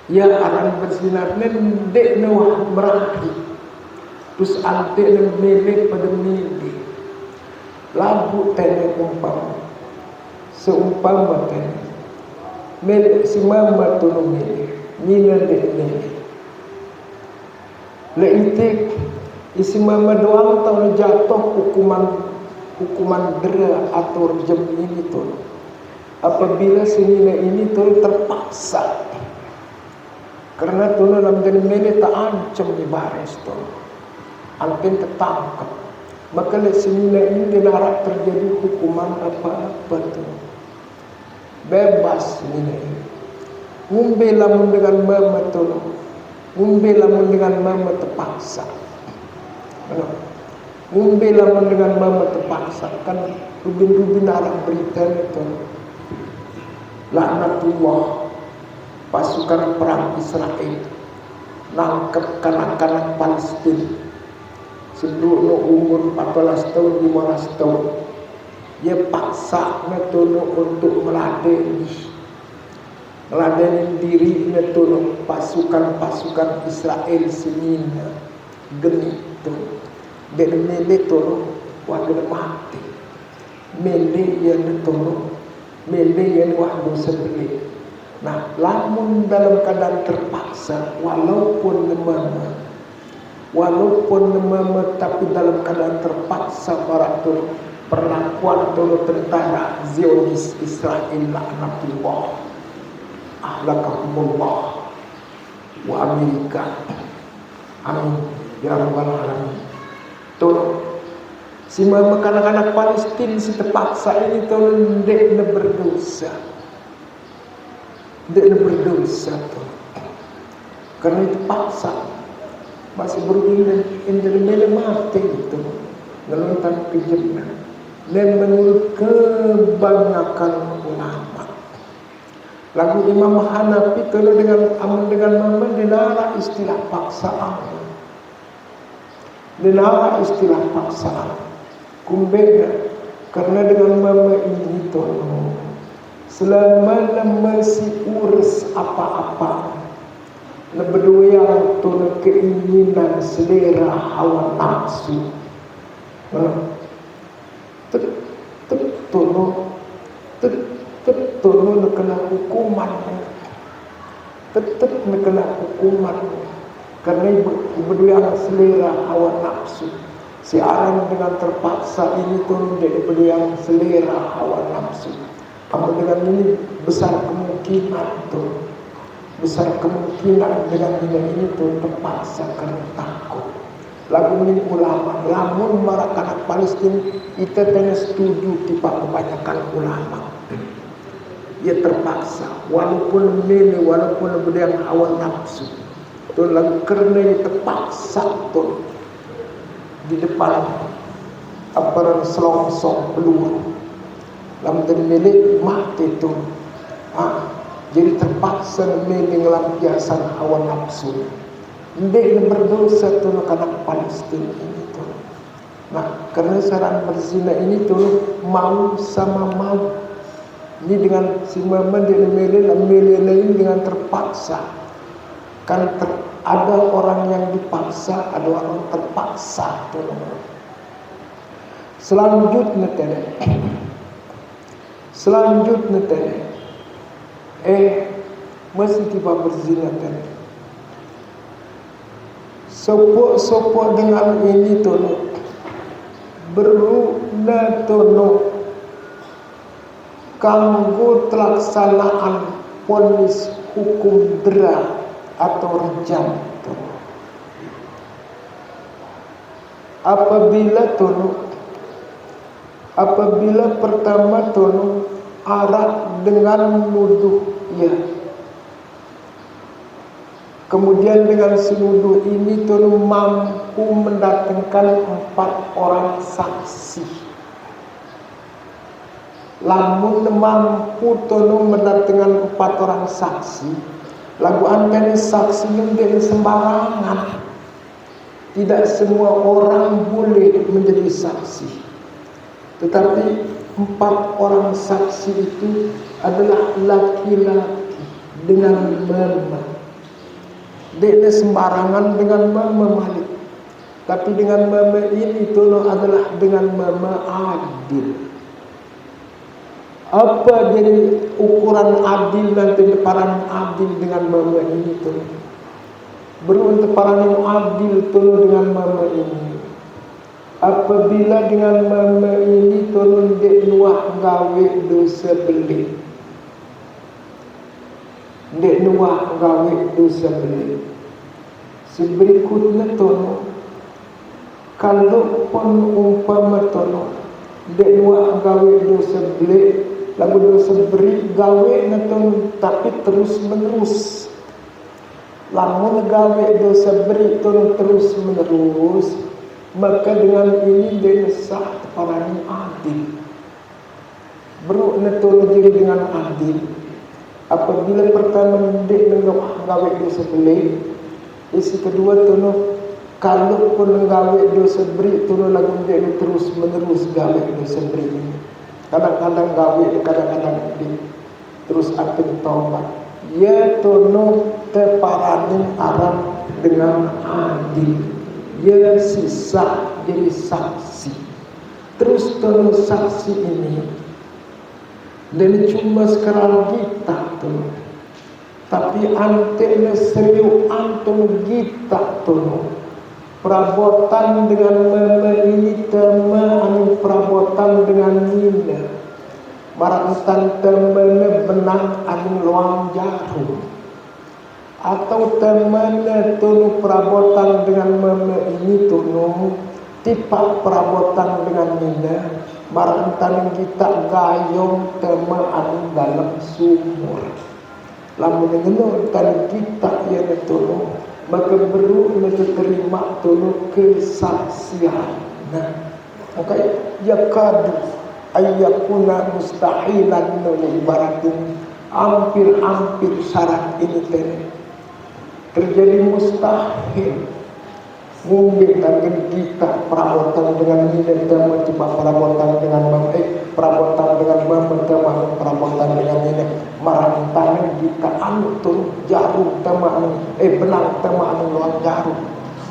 Ya akan bersinar dek nawah meraki terus ante milik pada milik lagu tene seumpama tene milik si mama tu milik nina dek milik leitik isi mama doang tahu jatuh hukuman dera atau rejam ini tu apabila si nina ini tu terpaksa. Karena tu dalam jadi mele tak ancam di baris tu, alpen tertangkap. Maka di sini ini dilarang terjadi hukuman apa tu, bebas ini. Ngumbe lamun dengan mama tono, ngumbe lamun dengan mama terpaksa. Ngumbe lamun dengan mama terpaksa kan rubin-rubin arah berita itu. Laknatullah, pasukan perang Israel nangkep kanak-kanak Palestina sebelum umur 14 tahun 15 tahun. Dia paksa netono untuk meladeni diri netono pasukan Israel senina geni tu dan mele tono warga mati mele yang netono mele yang waktu sebeli. Nah, lamun dalam keadaan terpaksa walaupun mama tapi dalam keadaan terpaksa para tu perlakuan tu tentara Zionis Israel laknatullah ahlakahumullah wa Amerika amin ya rabbal alamin. Tu si mama anak-anak Palestina si terpaksa ini tu ndek berdosa tu karena itu paksa masih berulang indri mati itu ngelontan kejemna dan menurut kebanyakan ulama lagu Imam Hanafi kalau dengan mama dinara istilah paksaan kumbeda karena dengan mama ini itu selama masih urus apa-apa berdua yang tuna keinginan selera hawa nafsu tetap kena hukuman karena berdua yang selera hawa nafsu siaran dengan terpaksa ini turun jadi berdua yang selera hawa nafsu. Kamu dengan ini besar kemungkinan dengan ini tu terpaksa karena takut. Lagu ini ulama, lamun masyarakat Palestina itu tidak setuju tipe kebanyakan ulama. Ia terpaksa, walaupun berdaya hawa nafsu. Tu lagu kerana ia terpaksa tu di depan aparan selongsong peluang. Lamun milik mati itu jadi terpaksa milik lampiasan hawa nafsu. Ndek berdosa tu anak Palestina ini tu. Nah, karena saran berzina ini tu mau sama mau. Ini dengan si mama dia milik lain dengan terpaksa. Kan ada orang yang dipaksa, ada orang terpaksa tu. Selanjutnya masih tiba berzina tadi. Sopok dengan ini tono beruna tono kanggo pelaksanaan ponis hukum dera atau rejam tono. Apabila pertama tono arah dengan nuduh ya. Kemudian dengan senuduh ini tono mampu mendatangkan 4 orang saksi. Lamun mampu tono mendatangkan 4 orang saksi. Lagu antara saksi menjadi sembarangan. Tidak semua orang boleh menjadi saksi. Tetapi 4 orang saksi itu adalah laki-laki dengan mama. Dia sembarangan dengan mama Malik. Tapi dengan mama ini itu adalah dengan mama adil. Apa jadi ukuran adil nanti deparan adil dengan mama ini tu? Beruntuk deparan yang adil tu dengan mama ini. Apabila dengan mama ini tolong dek nuah gawe dosa beli. Dek nuah gawe dosa beli. Seberikutnya tolong kalau pun umpama tolong dek nuah gawe dosa beli lagu dosa beri gawe naton tapi terus menerus. Lamun gawe dosa beri terus menerus, maka dengan ini dia sah parani adil. Bro naton diri dengan adil. Apabila pertama dia gawe dosa beri, isi kedua tono kalau pun gawe dosa beri tono lagu dia terus menerus gawe dosa beri ini. Kadang-kadang gawe, kadang-kadang di terus akan taubat. Ya tono teparaning aram dengan adil. Ya sisa jadi saksi. Terus tono saksi ini dan cuma sekarang kita tono. Tapi antene serius antum kita tono. Perabotan dengan ini tema anu perabotan dengan nina. Marantan temene benang anu luang jarum. Atau temene tunu perabotan dengan ini tunu tipak perabotan dengan nina. Marantan kita gayung tema anu dalam sumur. Lamun ngeun tan kita ya tunu maka perlu terima tolong kesaksian. Nah, maka ya kadu ayyakuna mustahilan ibaratin hampir syarat ini terjadi mustahil. Mungkin tangan kita perabotan dengan ini tema coba perabotan dengan perabotan dengan perabotan dengan ini marantangan kita anu tuh jarum tema anu benang tema anu luang jarum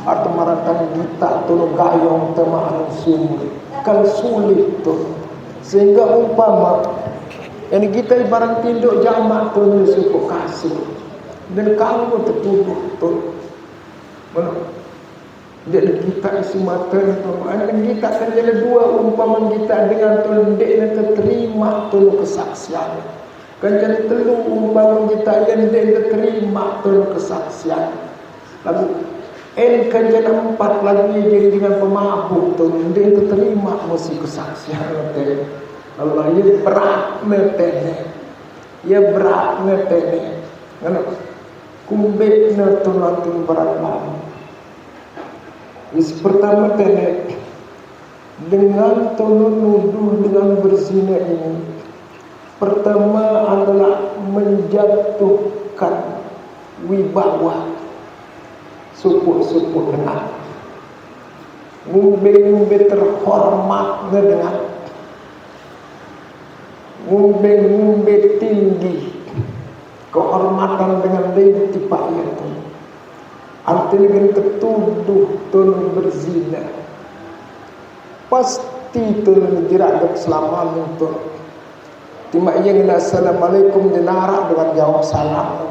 atau marantangan kita tuh gayung tema anu sumur kan sulit tuh sehingga umpama ini kita ibarat tinduk jamak tuh suku kasih dan kamu tertuduh tuh dia kita isi mata dan kita kan jadi dua umpaman kita dengan tolong dia terima tolong kesaksian kan jadi telu umpaman kita yang dia terima tolong kesaksian lalu kan jadi empat lagi jadi dengan pemabuk tolong dia terima mesti kesaksian Allah ya berat metene ya berat metene kan kumbe na tolong berat banget. Pertama kali dengan tolong nuduh dengan berzina ini, pertama adalah menjatuhkan wibawa suku-suku dengan ngumbe terhormat dengan ngumbe tinggi kehormatan dengan dia tipak itu. Artinya kan tertuduh tolong berzina pasti tolong jerak keselamatan itu. Timak yang assalamualaikum dinarak dengan jawab salam.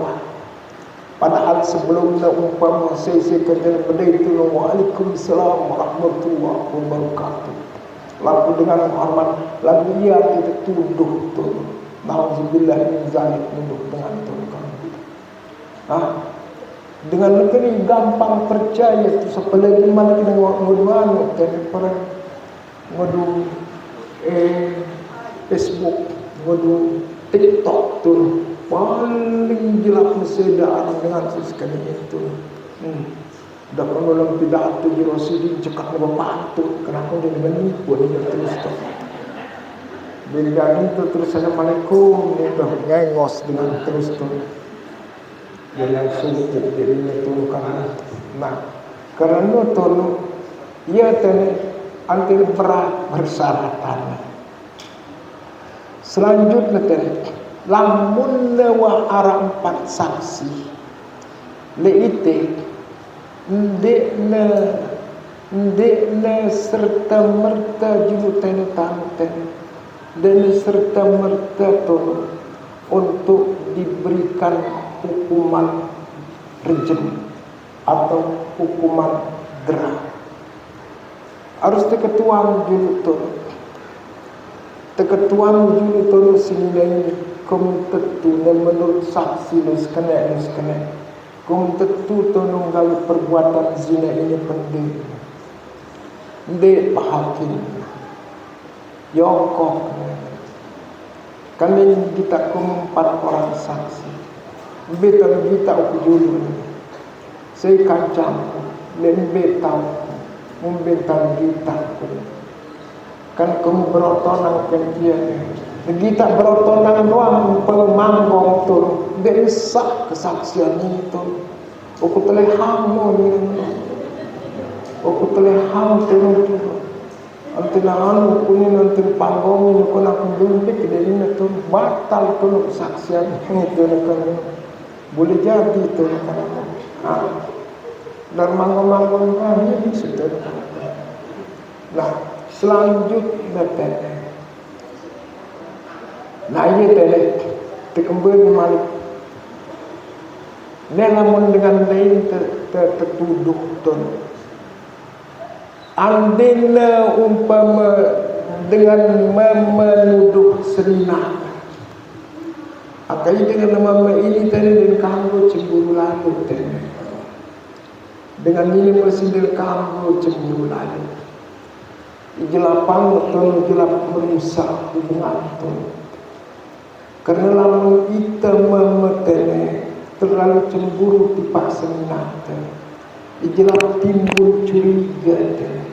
Padahal sebelumnya umpama saya kerja pada itu waalaikumsalam warahmatullahi wabarakatuh. Lalu dengan hormat lalu ia tertuduh tolong. Nauzubillah min zalik nuduh dengan tolong. Dengan negeri gampang percaya tu apalagi mana kita ngoduan dan para ngodu Facebook, ngodu TikTok tu paling jelas mesedaan dengan sekali itu. Dah kalau pidato di Rasulullah cakap nama patut kenapa dia menipu dia terus tu. Bila itu terus assalamualaikum dia dah ngengos dengan terus tu. Dia langsung dirinya turunkan. Nah, kerana tolong ia antara berat bersyaratan. Selanjutnya lamun lewa arah 4 saksi leite ndekne serta merta julutan tanten dan serta merta tolong untuk diberikan hukuman rejim atau hukuman gerah. Harus terketuan julutan. Terketuan julutan sinilai kum tentu menurut saksi nus kena. Kum tentu tonunggal perbuatan zina ini penting. Ndek hakim. Yokok. Kalian kita empat orang saksi. Betul kita aku dulu. Saya kancam, dan betal, membetal kita. Kan kamu berotonang penjian. Kita berotonang doang pemanggong tu. Dia sah kesaksian itu. Aku telah hamu ni. Aku telah hamu tu. Antara anu kuning nanti panggung ini kau nak jumpa kedai ini tu batal tu kesaksian itu kan boleh jadi tu kan. Dan manggung-manggung ini sudah. Nah selanjutnya tadi. Nah ia tadi terkembali malik. Namun dengan lain tertuduh tu. Andina umpama dengan menuduh serina. Akai dengan nama ini tadi dan kamu cemburu lalu tadi. Dengan ini masih dan kamu cemburu lalu. Ijelapan betul jelap merusak hubungan itu. Karena lalu kita memetene terlalu cemburu tipak serina tadi. Ijelah timbul curiga tadi.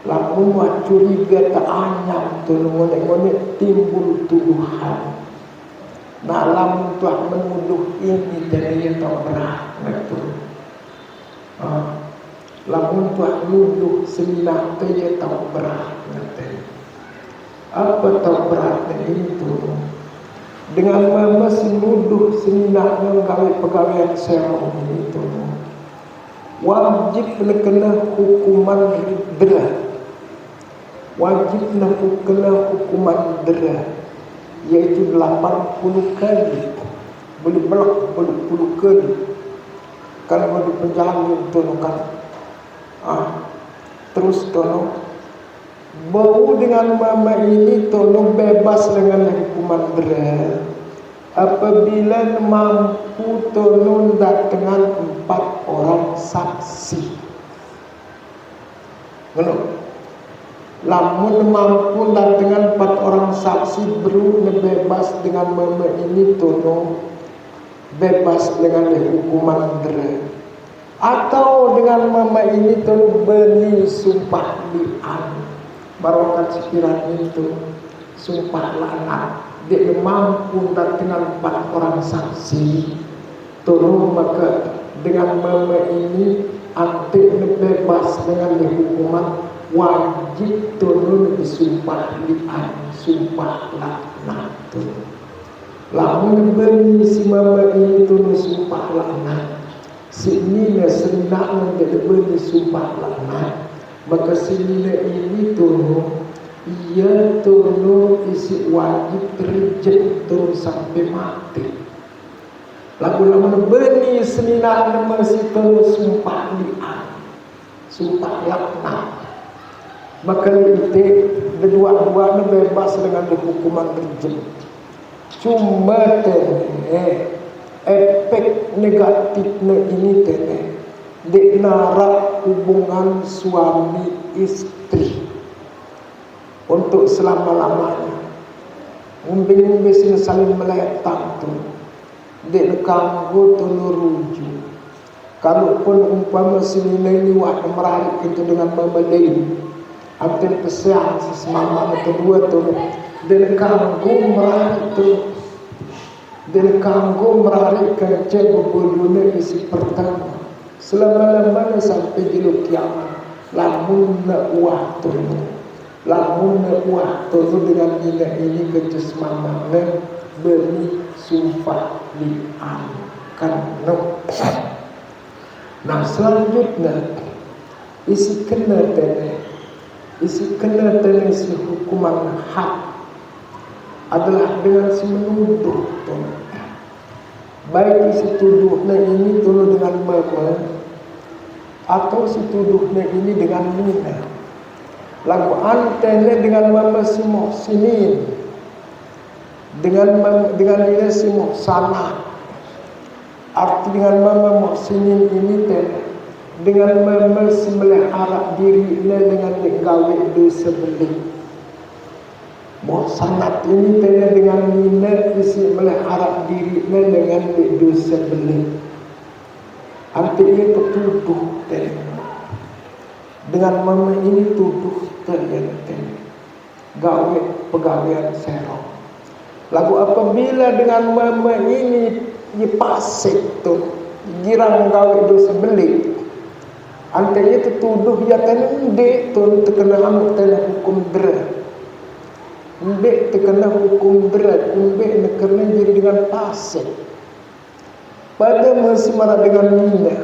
Lamun buat curiga tak anyam tu ngonek-ngonek timbul tuduhan. Nah lamun tuah menuduh ini tadi yang tak berat betul. Lamun tuah menuduh senang tu yang tak berat betul. Apa tak berat ini tu? Dengan masih menuduh senang pegawai sewa ini tu. Wajib kena hukuman dera. Wajib kena hukuman dera, iaitu 80 kali. Boleh belak 80 kali. Kalau di penjara itu kan. Terus tono bau dengan mama ini tono bebas dengan hukuman dera. Apabila mampu tono dengan 4 orang saksi. Menurut lamun mampu dengan 4 orang saksi baru bebas dengan mama ini tono bebas dengan hukuman dera. Atau dengan mama ini tono beri sumpah li'an. Barokat sekiranya itu sumpah laknat. Dia mampu dengan 4 orang saksi tono maka dengan mama ini antik bebas dengan hukuman wajib turun disumpah li'an, sumpah laknat tu. Lamun beri si mama ini turun sumpah laknat, si nina senang menjadi beri sumpah laknat, maka si nina ini turun, ia turun isi wajib terjun turun sampai mati. Lamun beri senang masih turun sumpah li'an, sumpah laknat. Maka itu kedua-duanya bebas dengan hukuman rejim. Cuma efek negatifnya ini di narak hubungan suami istri untuk selama-lamanya. Mungkin bisa saling meletak tu, di kanggo tu nuruju. Kalaupun umpama sinilai liwat merarik itu dengan memelai. Antil pesan sesemama kedua tu dan kanggo merarik tu dan kanggo merarik kerja berdua isi pertama selama-lamanya sampai di kiamat. Lamun nak waktu dengan ini kerja semamanya beri sumpah li'an kan no. Nah selanjutnya isi kena si hukuman hak adalah dengan si menuduh tu. Baik si tuduhnya ini tuduh dengan mama atau si tuduhnya ini dengan nina. Lagu antene dengan mama si muhsinin, dengan nina si muhsanah. Arti dengan mama muhsinin ini dengan memelihara dirinya dengan gawe dosa belik. Mau sangat ini tena dengan minat isi melihat diri dengan dosa belik. Arti ini tertuduh tena. Dengan mama ini tuduh tena gawe pegawaian serong. Lagu apabila dengan mama ini dipasik tu girang gawe dosa belik. Antara itu tuduh ya tendek tu terkena amuk tena hukum berat. Ndek terkena hukum berat, ndek kerana jadi dengan pasik. Pada masih marah dengan Nina.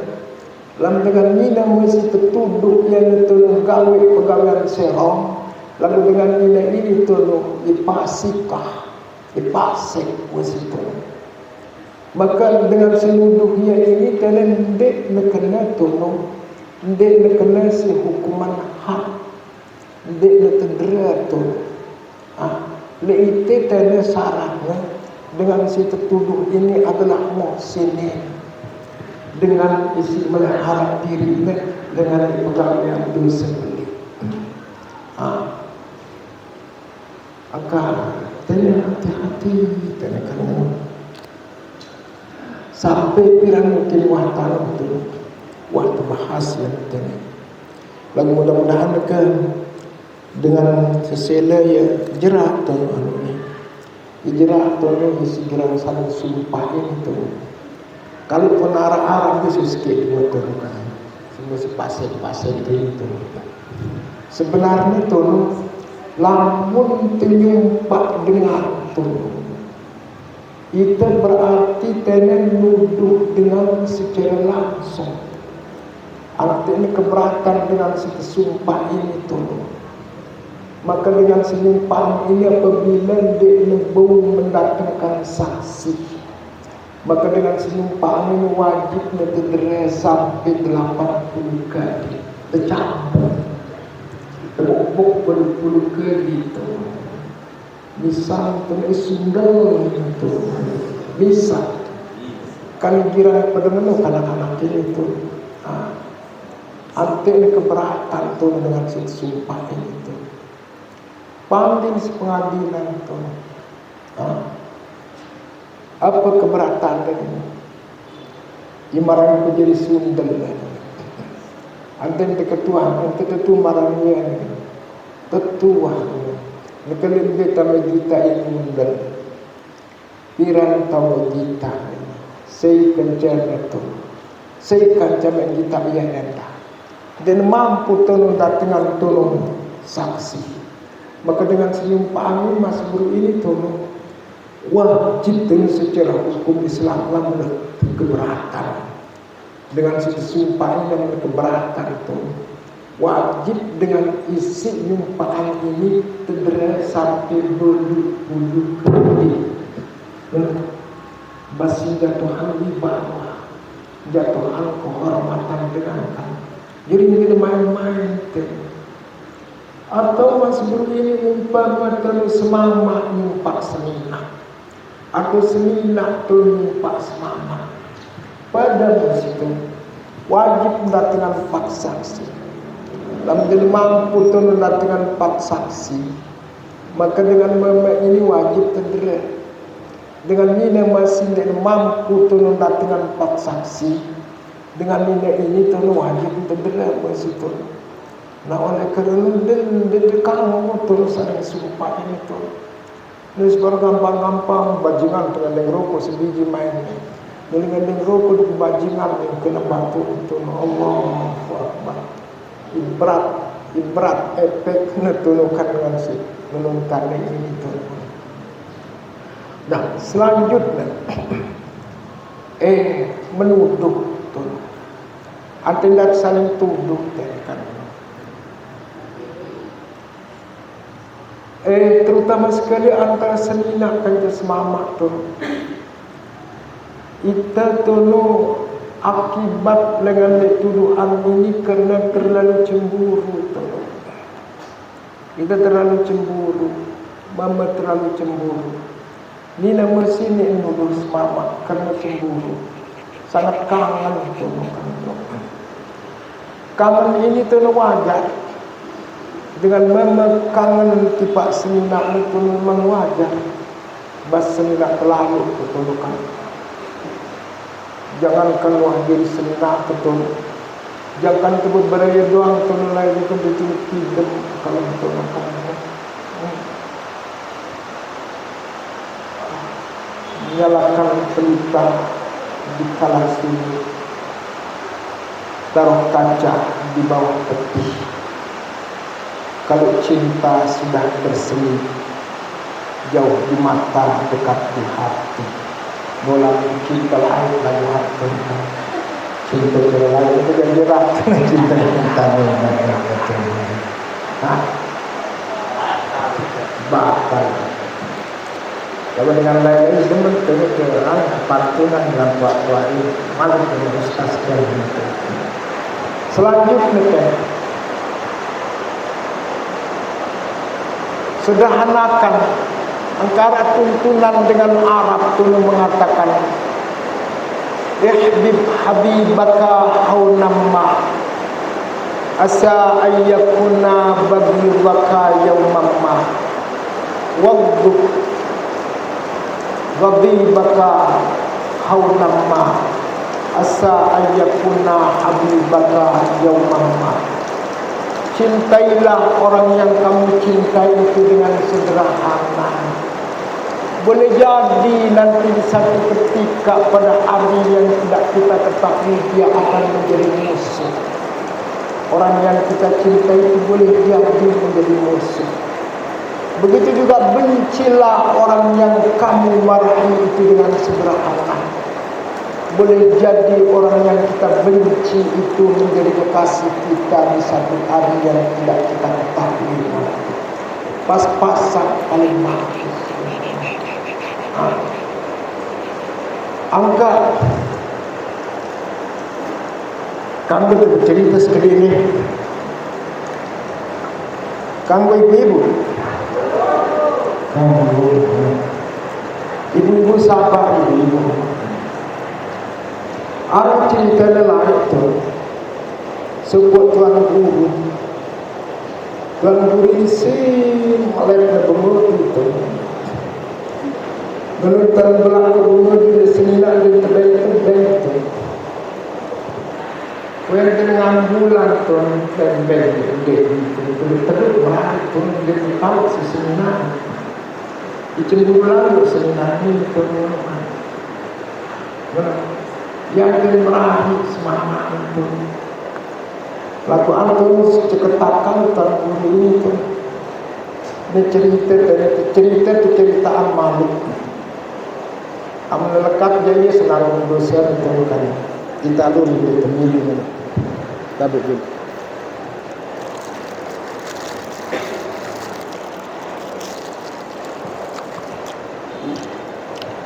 Dalam dengan Nina masih tertuduh yang tolong gawe pegawaian serong. Lalu dengan Nina ini tolong dipasikah, dipasik masih tolong. Maka dengan seluruhnya ini kalian ndek kena tolong, ndek kena si hukuman hak, ndek terdera tolong. Leite tanda sarangnya dengan si tertuduh ini adalah muhsinin dengan isi melihat dirinya dengan pegawaian dosa belik. Agar tanda hati-hati tanda kamu sampai pirang mungkin wahtan itu waktu bahas yang tanda. Lalu mudah-mudahan kan dengan sesela ya jerak tu ini, jerak tu ni segera saling sumpah ini tu. Kalau pun arah-arah tu sikit buat tu kan, semua sepasir itu. Sebenarnya tu, lamun penyumpah dengan tu, itu berarti tenen nuduh dengan secara langsung. Artinya keberatan dengan si sumpah ini tu. Maka dengan senyumpahan ini apabila dia lebih mendatangkan saksi, maka dengan senyumpahan ini wajib terdera sampai 80 kali tercampur, terbuk berpuluh kali itu. Misal tulis sundal itu, misal kan kira pada mana anak-anak itu, artinya keberatan tu dengan sumpah ini tu. Panggil pengadilan itu. Apa keberatan ini? Imaran aku jadi sundel. Anten ketua, anten tetu marangnya. Tetua. Nekalin kita kita ini sundel. Piran tahu kita. Saya kencana tu. Saya kencana kita yang enda. Dan mampu tolong dengan tolong saksi. Maka dengan senyumpahan ini Mas Guru ini tolong wajib dengan secara hukum Islam namun keberatan dengan senyumpahan dan keberatan itu wajib dengan isi nyumpahan ini terdera sampai bulu-bulu kaki basi jatuhan di bawah jatuhan kehormatan dengan kan jadi ini main-main atau Mas Guru ini umpama terus semangat nyumpak semina atau semina tu nyumpak semangat pada masa itu wajib mendatangkan 4 saksi. Dalam dia mampu tu mendatangkan 4 saksi, maka dengan mama ini wajib terdera. Dengan nina masih dia mampu tu mendatangkan 4 saksi, dengan nina ini tu wajib terdera masa itu. Nah oleh kerana dia kamu terus ada sumpah ini tu. Ini sebarang gampang-gampang bajingan dengan rokok sebiji main. Dengan rokok di bajingan yang kena batu itu Allah Akbar. Ibrat efek menunjukkan dengan si menunjukkan ini tu. Nah selanjutnya menuduh tu. Artinya saling tuduh kan. Terutama sekali antara senina kanca semamak tu. Kita tolong akibat dengan tuduhan ini kerana terlalu cemburu tu. Kita terlalu cemburu, mama terlalu cemburu. Nina mesti ni nuduh semamak kerana cemburu. Sangat kangen tu. Kangen ini tu wajar. dengan memekangan tipak seninak itu memang wajar. Bas seninak terlalu ketulukan. Jangankan wah diri seninak betul. Jangan tu beraya doang tu lain itu betul tidak kalau betul makan. Nyalakan pelita di kala sunyi, taruh kaca di bawah peti. Kalau cinta sudah bersemi, jauh di mata, dekat di hati. Bola cinta lain lagi hati. Cinta lain itu yang jerat. Cinta kita bakal. Kalau dengan lain-lain demen ke orang pantunan dengan tua-tua ini malu dengan ustaz dan itu. Selanjutnya sederhanakan antara tuntunan dengan Arab tunu mengatakan ihbib habibaka haunamma asa ayyakuna bagibaka yawmamma wagduk ghadibaka haunamma asa ayyakuna habibaka yawmamma. Cintailah orang yang kamu cintai itu dengan sederhana. Boleh jadi nanti di satu ketika pada hari yang tidak kita ketahui dia akan menjadi musuh. Orang yang kita cintai itu boleh jadi menjadi musuh. Begitu juga bencilah orang yang kamu marahi itu dengan sederhana. Boleh jadi orang yang kita benci itu menjadi kekasih kita di satu hari yang tidak kita ketahui. Pas-pasan paling mati. Angka kamu itu bercerita sekali ini. Kamu ibu-ibu. Ibu-ibu sabar ibu-ibu. Ada cerita lain itu sebuah tuan guru isi oleh pemurut itu menuntut belakang rumah di senilah di terbaik itu yang dengan bulan tuan terbaik itu terus bahaya tuan dia tahu sesenilah itu bulan senilah ini tuan yang meraih semangat itu. Lagu antum ceketakan tuan guru itu. Dia cerita ceritaan Malik. Amun lekat jadi senang dosa itu kan. Kita luri di pemilu. Tapi juga.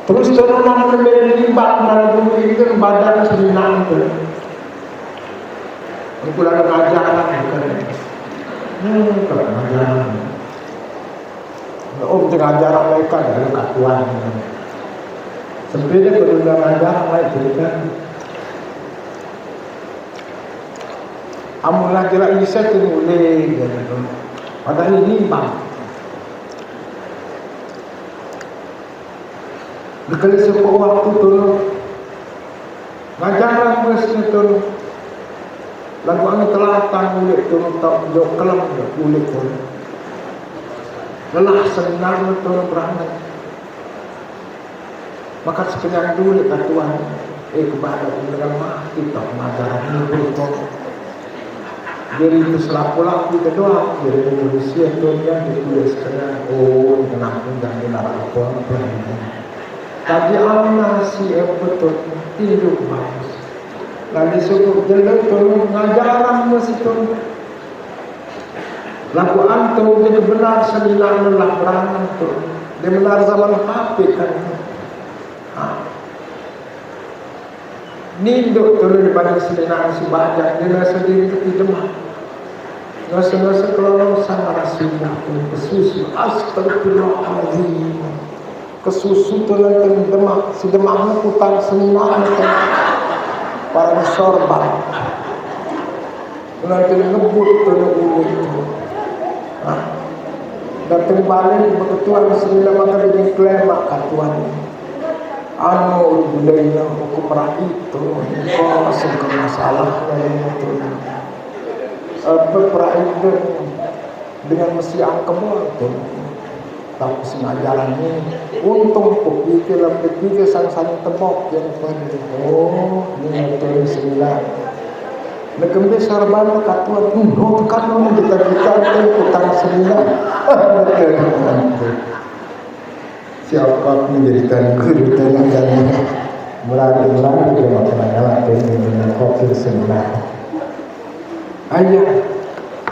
Terus turunan memberi libat dalam bumi itu badan senang itu. Pulang ngajaran kan. Ngajaran. Om tengah ajaran mereka dari katuan. Sebenarnya kalau dah ngajaran mereka kan. Amulah kira Isa tu boleh. Padahal ini bang. Dekali sebuah waktu turun ngajaran mesnya turun lagu angin telatan mulut turun tak jauh kelam mulut turun lelah senar turun beranak maka sekenyang dulu katuan kepada dengan mati tak ngajaran ini turun jadi itu selaku-laku kedua jadi manusia turun yang ditulis sekenyang kenapa dan dinarapun tadi anak si betul tidur bagus. Lalu suku jelek turun ngajaran masih turun. Lagu antum jadi benar senilah lelah berangan turun. Dia benar zaman HP kan. Ninduk turun daripada senilah si banyak. Dia rasa diri itu demam. Rasa-rasa kelolosan rasulullah kesusu astagfirullahaladzim. Kesusu telan demak si demaknya putang seniman para sorban telan ngebut telan ulu itu Datang balik berketuan sembilan maka dia klaim kat Tuhan. Anu budaya hukum rakyat itu kau masuk ke masalah yang itu. Apa rakyat dengan mesti angkebol tu. Tapi sengajaran ini untung pikir lebih pikir sang-sang tebok yang Tuhan itu. Oh, ini betul sembilan. Nakembe sarban kat Tuhan. Kan kita utang sembilan. Siapa menjadikan kerutan yang berada lagi dalam penanggalan dengan COVID-19. Ayah,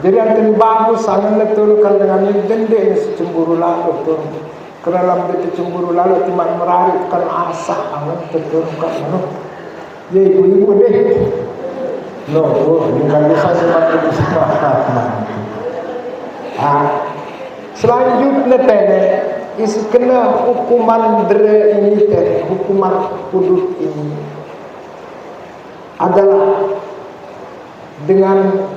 jadi anten bagus sangat betul kan dengan ini dende cemburu lalu tu. Kerana lebih cemburu lalu timan merarik kan asa angan betul kan no. Ya ibu deh. No, dengan bisa semakin selanjutnya tene isi kena hukuman dere ini teh hukuman hudud ini adalah dengan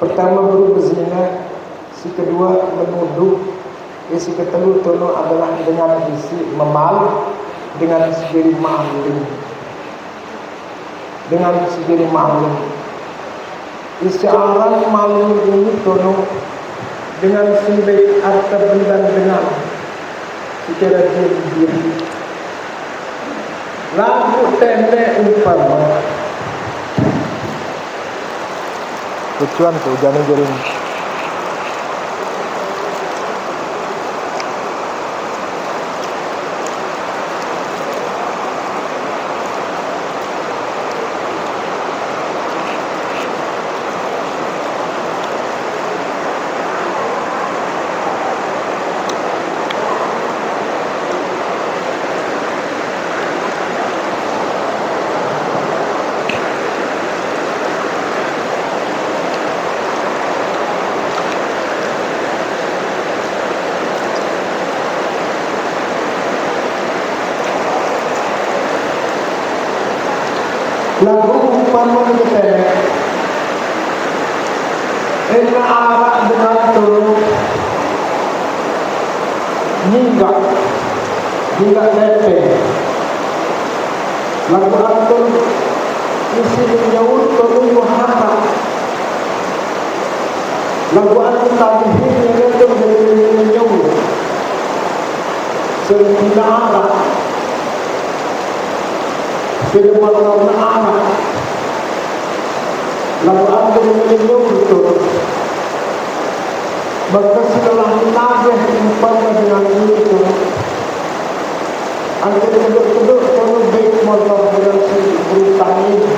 pertama berzina, si kedua menuduh, isi ketelu tono adalah dengan isi memal dengan segeri maling, dengan segeri maling. Isi arang maling ini tono dengan sembih harta benda dengan secara diri. Lagu tende umpama tujuan tu jangan jering. Lagu umpama kita ena arak dengan turun ninggak lepe lagu antur isi menyauh turun yuhara lagu antur tabihin yang itu menjadi menyauh sehingga arak film warna anak lalu anda menyuruh itu maka setelah nabih umpama dengan itu anda keduk-keduk perlu baik motor dengan si berutang ini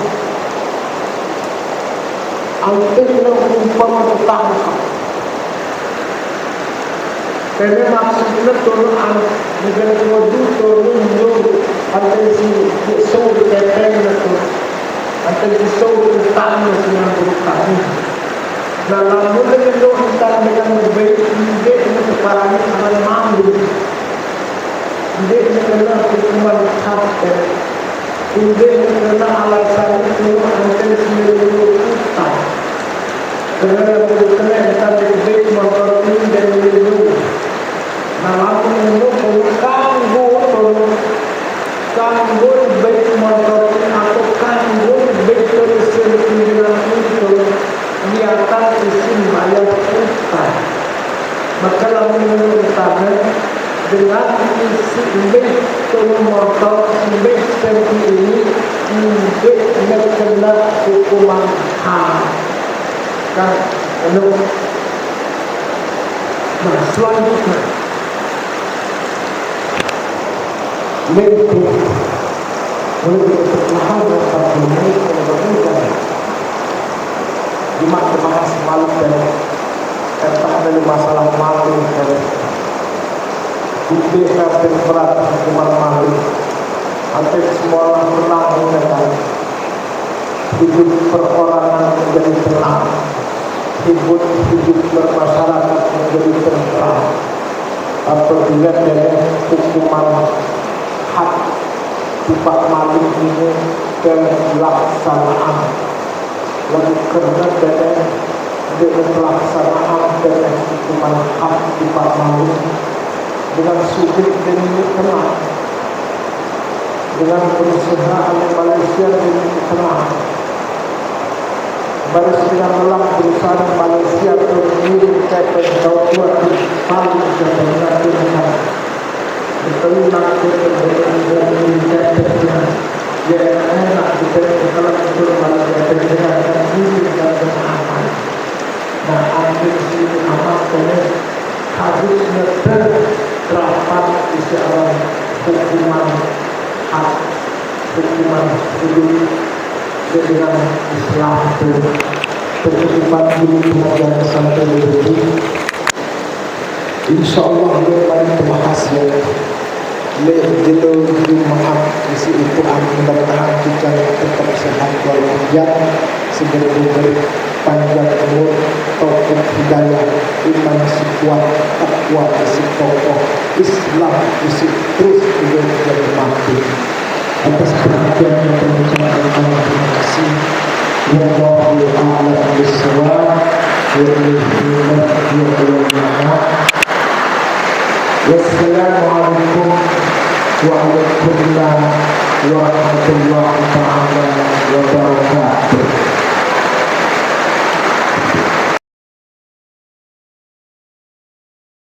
anda kena umpama tertangkap karena maksudnya turun negara wadu turun nyuruh anda si kisau keteng itu anda kisau utang dengan berutang nah lalu dengan lo utang dengan berbaik ide dengan separahnya akan mampu ide dengan hukuman kafir ide dengan alasan itu anda sendiri utang kerana berutang kita berbaik memperoleh dan melindungi nah lalu menunggu kanggul baik motor atau kanggul baik terusin pimpinan itu biarkan isim bayar utang maka lalu menurutnya dengan isi baik turun motor baik seperti ini baik kena hukuman ham kan nah selanjutnya lebih mahal dapat dimiliki oleh pemerintah di mana bahas malu dan tak ada masalah malu dan bukti dan berat hukuman malu hampir semua orang pernah mengatakan hidup perorangan menjadi tenang hidup bermasyarakat menjadi tenang apabila ada hukuman hak sifat maling ini pelaksanaan lalu kerana dengan pelaksanaan dan hukuman hak di Pak Malu dengan sudut demi tenang, dengan perusahaan Malaysia demi tenang, baris dengan melang perusahaan Malaysia mengirim kepeng daulat paling jabatan dengan bertelunak dengan kepengnya yang enak kita dalam itu Malaysia dengan diri dan aman. Nah, akhir sini amat harusnya terdapat isyarat hukuman hak, hukuman hidup dengan Islam terkedepan dulu pengajian sampai lebih. InsyaAllah lepas terbahas jelo maaf isi itu amin dan tahan tetap sehat walafiat sebagai panjang umur, taufik hidayah, iman si kuat, takwa si kokoh, Islam isi terus hidup dan mati. Atas perhatian yang telah terima kasih. Wallahu a'lam bishawab. Wassalamualaikum warahmatullahi wabarakatuh.